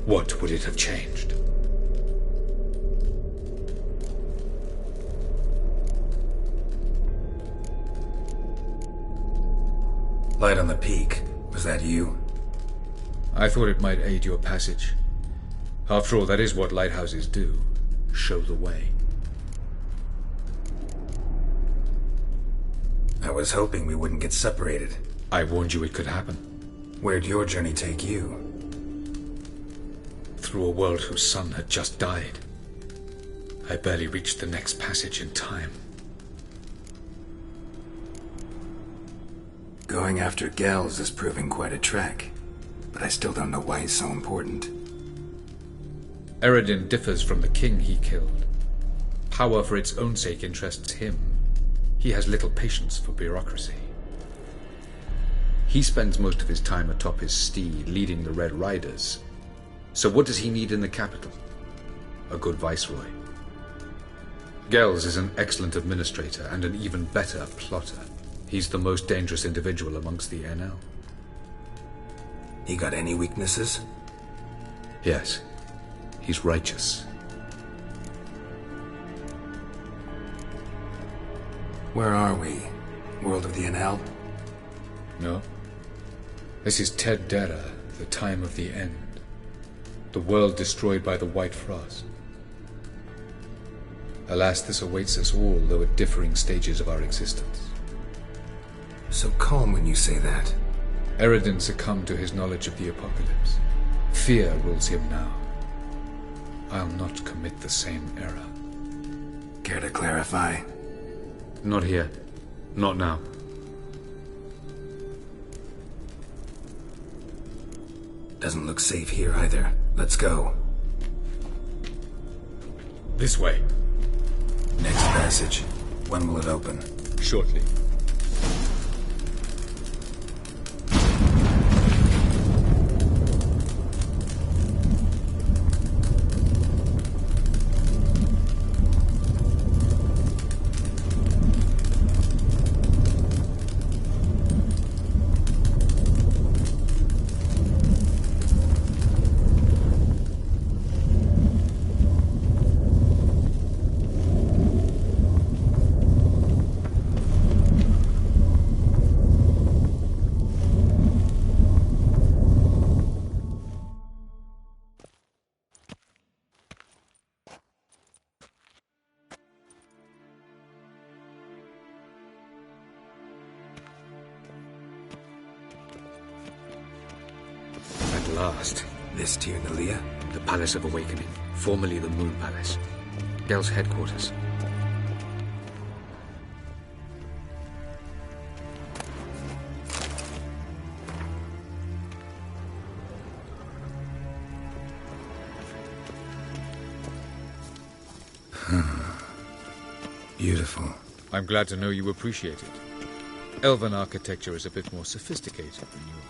What would it have changed? Light on the peak. Was that you? I thought it might aid your passage. After all, that is what lighthouses do. Show the way. I was hoping we wouldn't get separated. I warned you it could happen. Where'd your journey take you? Through a world whose son had just died. I barely reached the next passage in time. Going after Gels is proving quite a trek, but I still don't know why he's so important. Eredin differs from the king he killed. Power for its own sake interests him. He has little patience for bureaucracy. He spends most of his time atop his steed, leading the Red Riders. So what does he need in the capital? A good viceroy. Gels is an excellent administrator and an even better plotter. He's the most dangerous individual amongst the NL. He got any weaknesses? Yes. He's righteous. Where are we? World of the NL? No. This is Ted Dera, the time of the end. The world destroyed by the White Frost. Alas, this awaits us all, though at differing stages of our existence. So calm when you say that. Eredin succumbed to his knowledge of the apocalypse. Fear rules him now. I'll not commit the same error. Care to clarify? Not here. Not now. Doesn't look safe here either. Let's go. This way. Next passage. When will it open? Shortly. This Tir Nalia? The Palace of Awakening, formerly the Moon Palace. Gel's headquarters. Beautiful. I'm glad to know you appreciate it. Elven architecture is a bit more sophisticated than yours.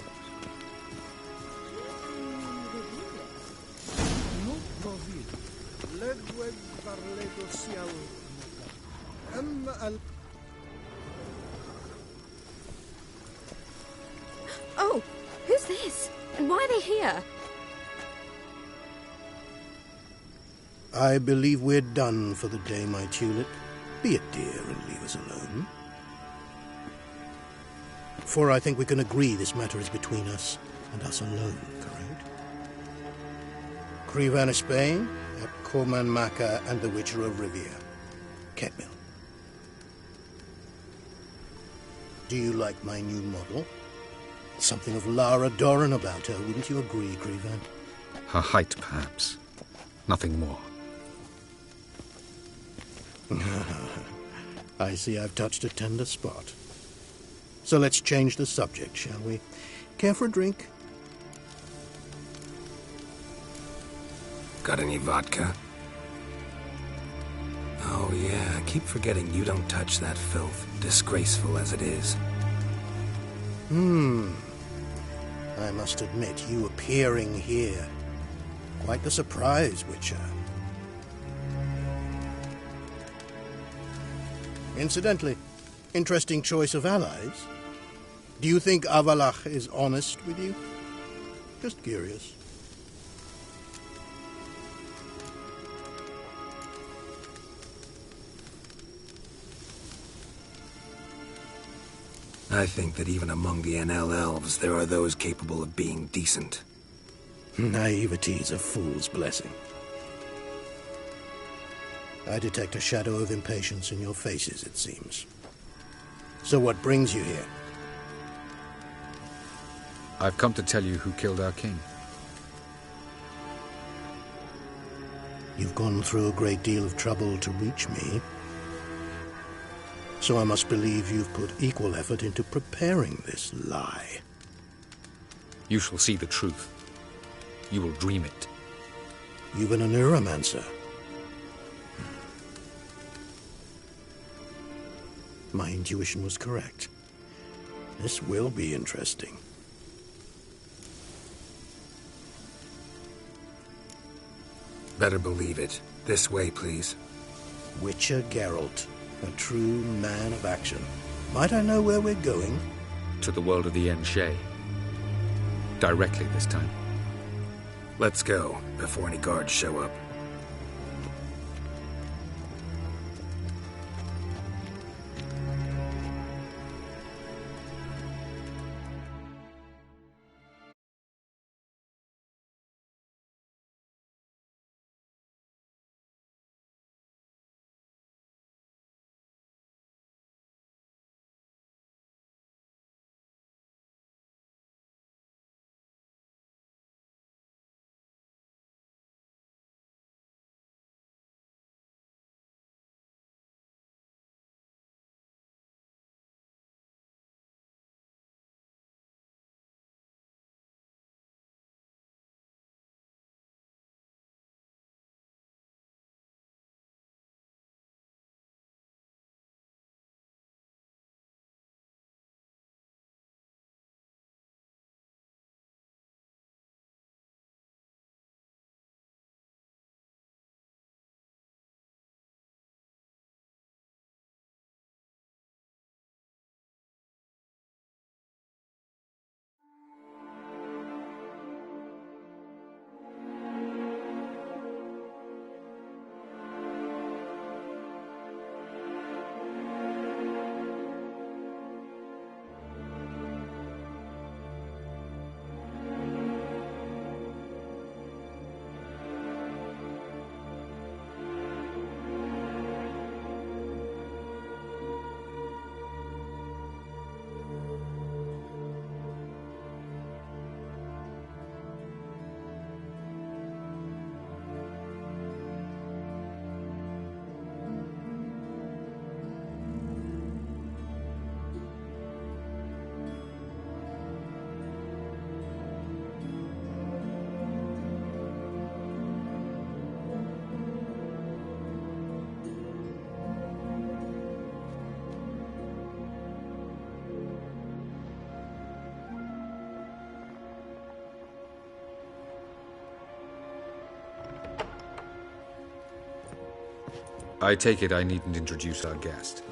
Oh, who's this? And why are they here? I believe we're done for the day, my tulip. Be a dear and leave us alone. For I think we can agree this matter is between us and us alone, correct? Crevan of Spain, at Corman Maca and the Witcher of Rivia. Ketmill. Do you like my new model? Something of Lara Doran about her, wouldn't you agree, Grievan? Her height, perhaps. Nothing more. I see I've touched a tender spot. So let's change the subject, shall we? Care for a drink? Got any vodka? Oh yeah, I keep forgetting you don't touch that filth, disgraceful as it is. I must admit, you appearing here. Quite the surprise, Witcher. Incidentally, interesting choice of allies. Do you think Avalach is honest with you? Just curious. I think that even among the NL elves, there are those capable of being decent. Naivety is a fool's blessing. I detect a shadow of impatience in your faces, it seems. So what brings you here? I've come to tell you who killed our king. You've gone through a great deal of trouble to reach me. So I must believe you've put equal effort into preparing this lie. You shall see the truth. You will dream it. You've been a neuromancer. My intuition was correct. This will be interesting. Better believe it. This way, please. Witcher Geralt, a true man of action. Might I know where we're going? To the world of the Enshe. Directly this time. Let's go, before any guards show up. I take it I needn't introduce our guest.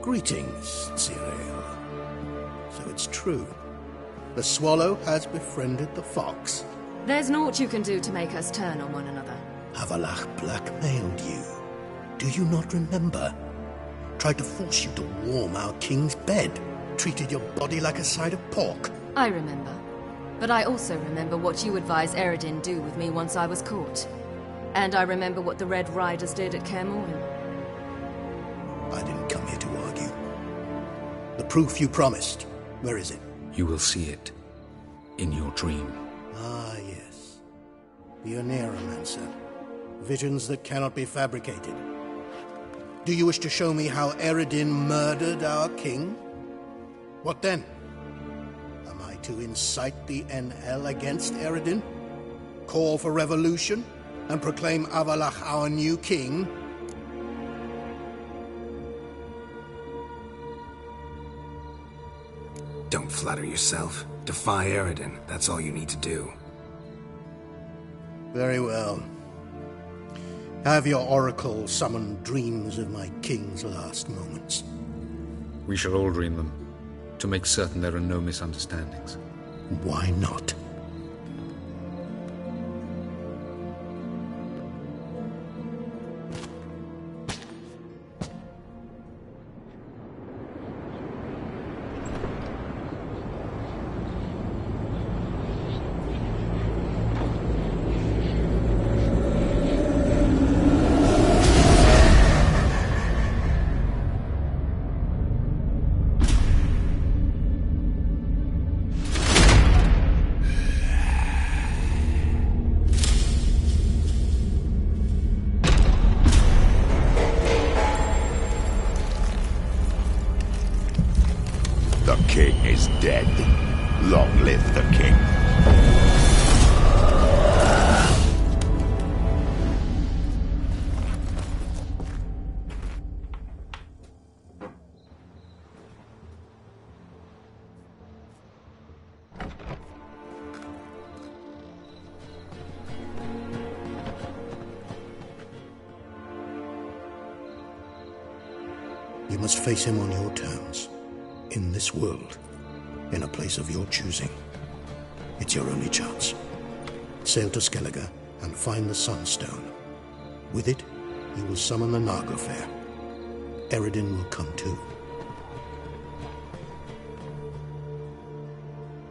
Greetings, Cyril. So it's true. The swallow has befriended the fox. There's naught you can do to make us turn on one another. Avalach blackmailed you. Do you not remember? Tried to force you to warm our king's bed. Treated your body like a side of pork. I remember. But I also remember what you advised Eredin do with me once I was caught. And I remember what the Red Riders did at Kaer Morhen. I didn't come here to argue. The proof you promised, where is it? You will see it. In your dream. Ah, yes. The Oneiromancer. Visions that cannot be fabricated. Do you wish to show me how Eredin murdered our king? What then? Am I to incite the NL against Eredin? Call for revolution? And proclaim Avalach our new king? Don't flatter yourself. Defy Eredin. That's all you need to do. Very well. Have your oracle summon dreams of my king's last moments. We shall all dream them, to make certain there are no misunderstandings. Why not? You must face him on your terms. In this world. In a place of your choosing. It's your only chance. Sail to Skellige and find the Sunstone. With it, you will summon the Naga Fair. Eredin will come too.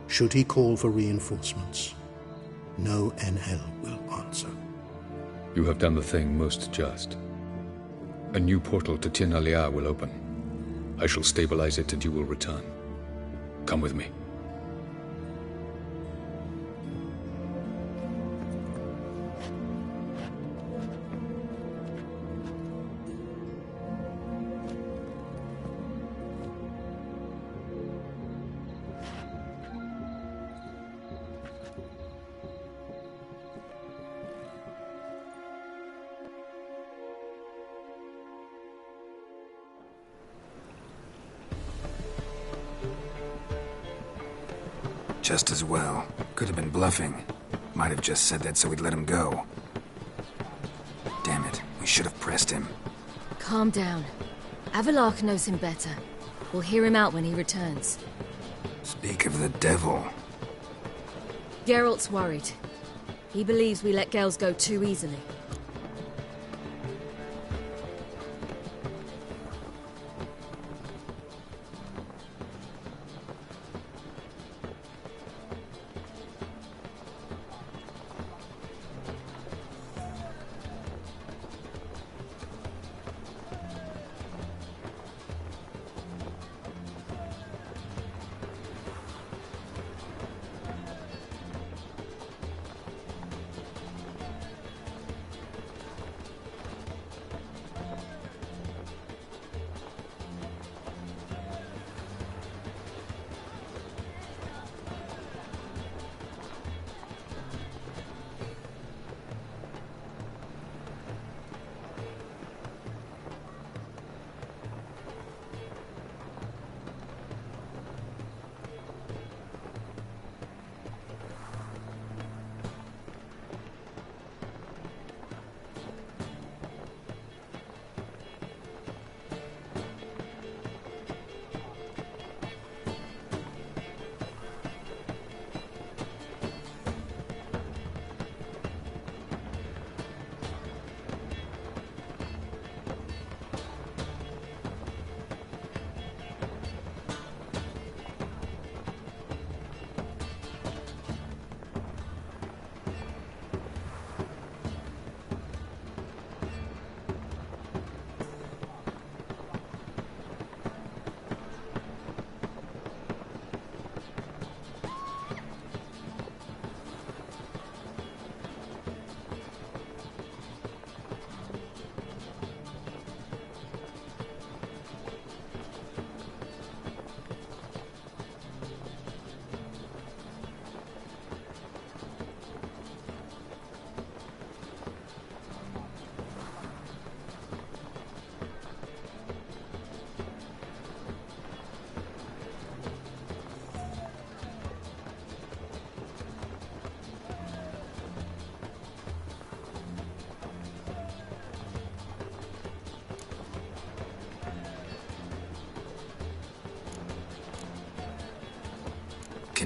Should he call for reinforcements, no NL will answer. You have done the thing most just. A new portal to Tin Alia will open. I shall stabilize it and you will return. Come with me. Just as well. Could have been bluffing. Might have just said that so we'd let him go. Damn it, we should have pressed him. Calm down. Avalach knows him better. We'll hear him out when he returns. Speak of the devil. Geralt's worried. He believes we let girls go too easily.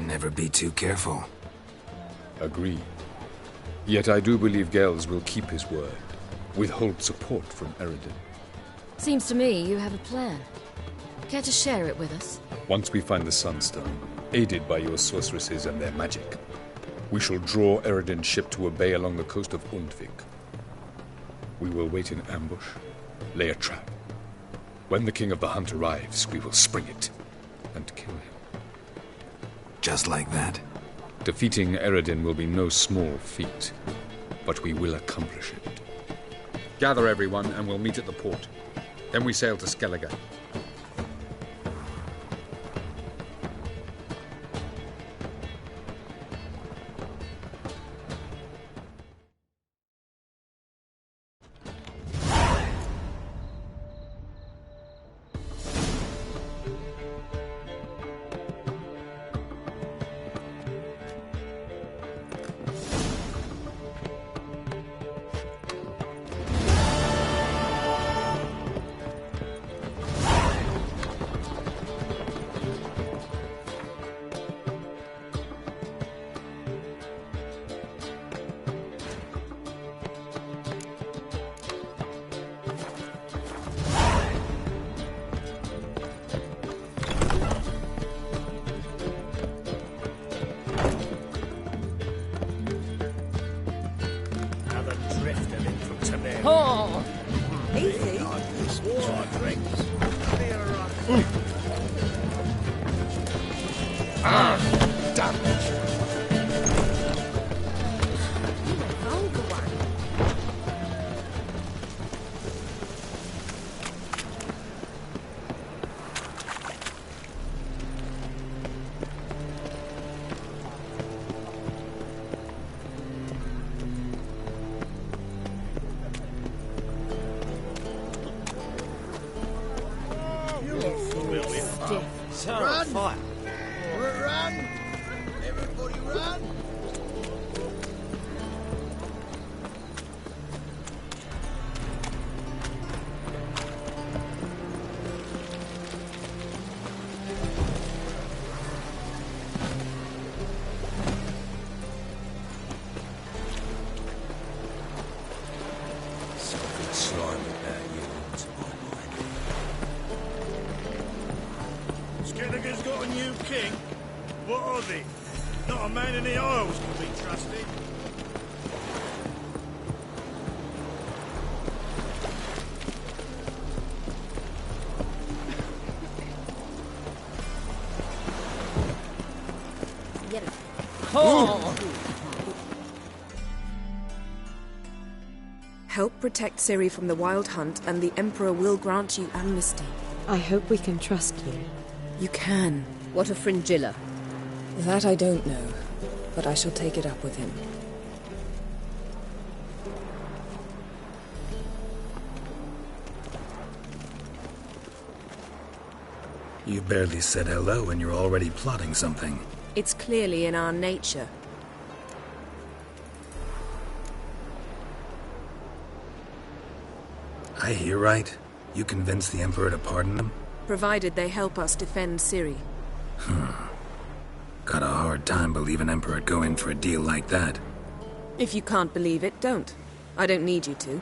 Never be too careful. Agreed. Yet I do believe Gels will keep his word, withhold support from Eredin. Seems to me you have a plan. Care to share it with us? Once we find the Sunstone, aided by your sorceresses and their magic, we shall draw Eredin's ship to a bay along the coast of Undvik. We will wait in ambush, lay a trap. When the King of the Hunt arrives, we will spring it and kill him. Just like that? Defeating Eredin will be no small feat, but we will accomplish it. Gather everyone and we'll meet at the port. Then we sail to Skellige. Oh! Easy. Damn it. Run! Fire. Run! Everybody run! Something slimy about you to my mind. Skellige's got a new king. What are they? Not a man in the Isles can be trusted. Help protect Ciri from the Wild Hunt, and the Emperor will grant you amnesty. I hope we can trust you. You can. What of Fringilla? That I don't know, but I shall take it up with him. You barely said hello and you're already plotting something. It's clearly in our nature. I hear right? You convinced the Emperor to pardon them? Provided they help us defend Ciri. Got a hard time believing Emperor'd go in for a deal like that. If you can't believe it, don't. I don't need you to.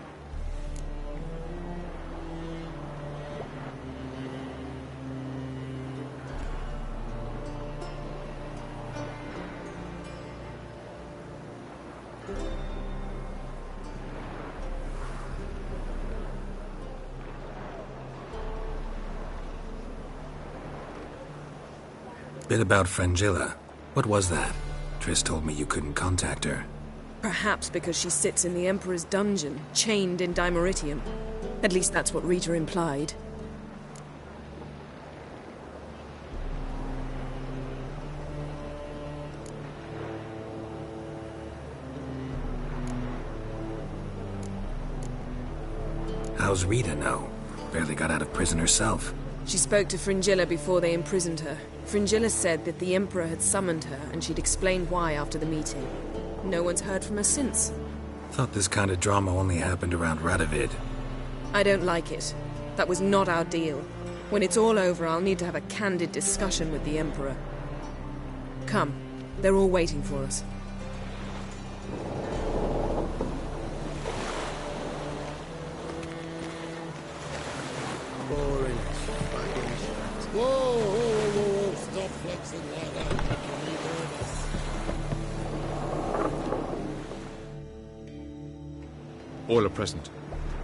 Bit about Fringilla. What was that? Triss told me you couldn't contact her. Perhaps because she sits in the Emperor's dungeon, chained in Dimeritium. At least that's what Rita implied. How's Rita know? Barely got out of prison herself. She spoke to Fringilla before they imprisoned her. Fringilla said that the Emperor had summoned her, and she'd explained why after the meeting. No one's heard from her since. Thought this kind of drama only happened around Radovida. I don't like it. That was not our deal. When it's all over, I'll need to have a candid discussion with the Emperor. Come. They're all waiting for us. Boring fucking shit. Whoa, stop flexing like that. You need orders. All are present.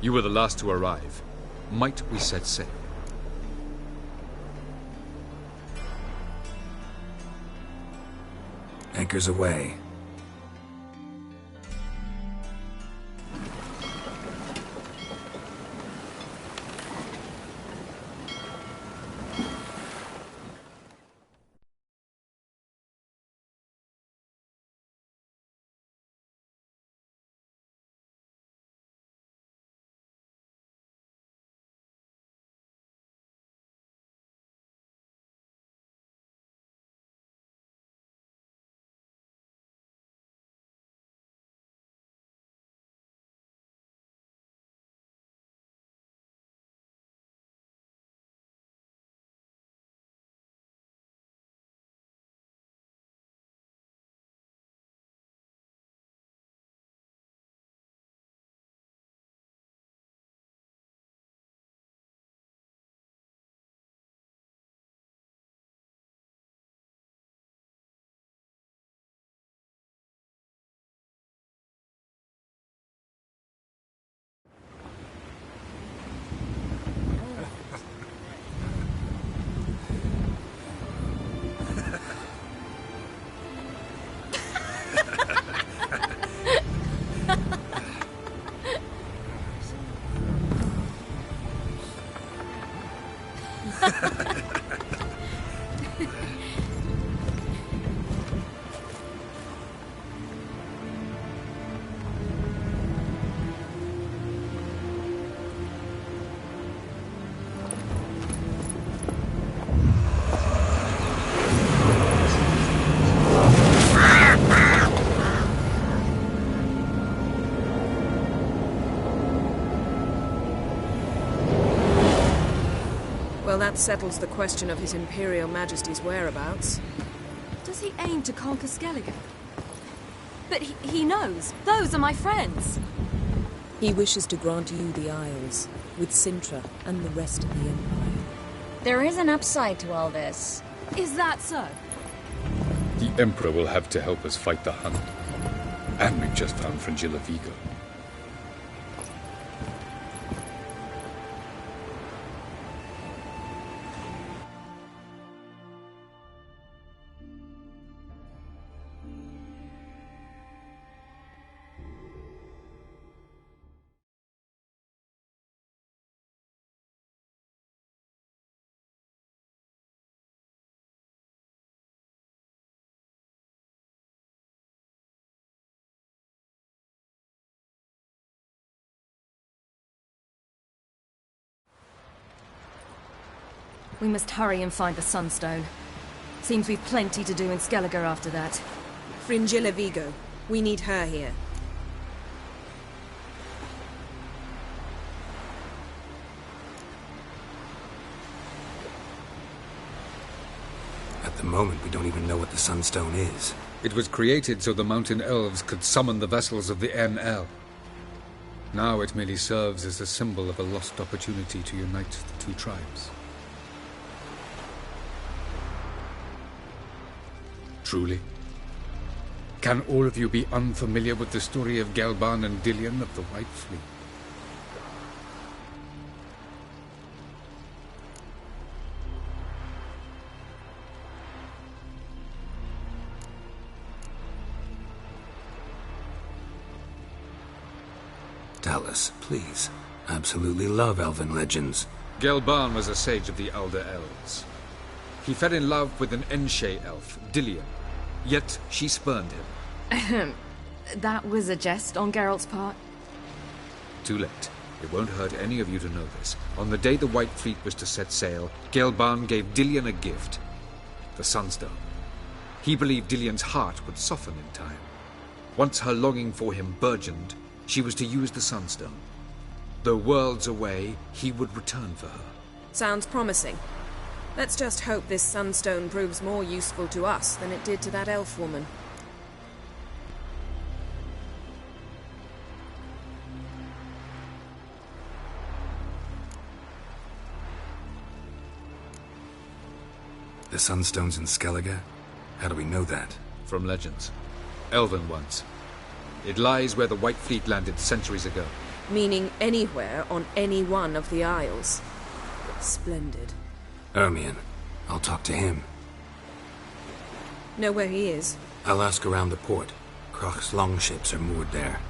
You were the last to arrive. Might we set sail? Anchors away. Well, that settles the question of His Imperial Majesty's whereabouts. Does he aim to conquer Skellige? But he knows. Those are my friends. He wishes to grant you the Isles, with Sintra and the rest of the Empire. There is an upside to all this. Is that so? The Emperor will have to help us fight the Hunt. And we've just found Fringilla Vigo. We must hurry and find the Sunstone. Seems we've plenty to do in Skellige after that. Fringilla Vigo. We need her here. At the moment, we don't even know what the Sunstone is. It was created so the mountain elves could summon the vessels of the NL. Now it merely serves as a symbol of a lost opportunity to unite the two tribes. Truly? Can all of you be unfamiliar with the story of Gelban and Dillion of the White Fleet? Tell us, please. Absolutely love elven legends. Gelban was a sage of the Elder Elves. He fell in love with an Enshe elf, Dillion, yet she spurned him. That was a jest on Geralt's part? Too late. It won't hurt any of you to know this. On the day the White Fleet was to set sail, Gelban gave Dillion a gift. The Sunstone. He believed Dillion's heart would soften in time. Once her longing for him burgeoned, she was to use the Sunstone. Though worlds away, he would return for her. Sounds promising. Let's just hope this sunstone proves more useful to us than it did to that elf woman. The Sunstone's in Skellige? How do we know that? From legends. Elven ones. It lies where the White Fleet landed centuries ago. Meaning anywhere on any one of the isles. Splendid. Ermion. I'll talk to him. Know where he is? I'll ask around the port. Krach's longships are moored there.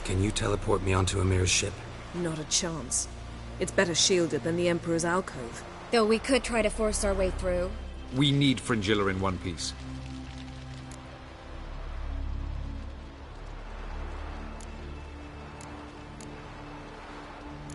Can you teleport me onto Amir's ship? Not a chance. It's better shielded than the Emperor's alcove. Though we could try to force our way through. We need Fringilla in one piece.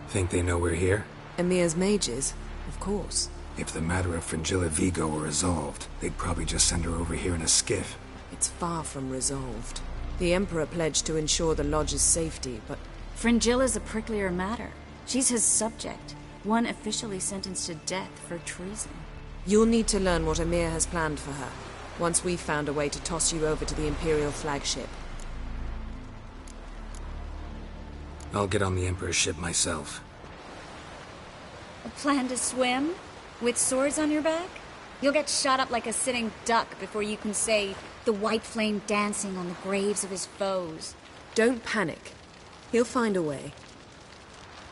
Think they know we're here? Emir's mages, of course. If the matter of Fringilla Vigo were resolved, they'd probably just send her over here in a skiff. It's far from resolved. The Emperor pledged to ensure the Lodge's safety, but... Fringilla's a pricklier matter. She's his subject, one officially sentenced to death for treason. You'll need to learn what Emir has planned for her, once we've found a way to toss you over to the Imperial flagship. I'll get on the Emperor's ship myself. A plan to swim? With swords on your back? You'll get shot up like a sitting duck before you can say, the white flame dancing on the graves of his foes. Don't panic. He'll find a way.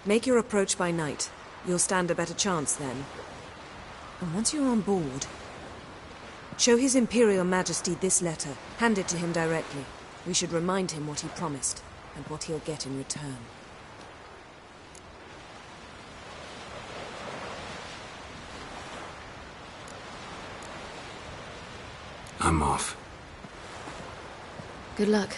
Make your approach by night. You'll stand a better chance then. And once you're on board, show His Imperial Majesty this letter. Hand it to him directly. We should remind him what he promised, and what he'll get in return. I'm off. Good luck.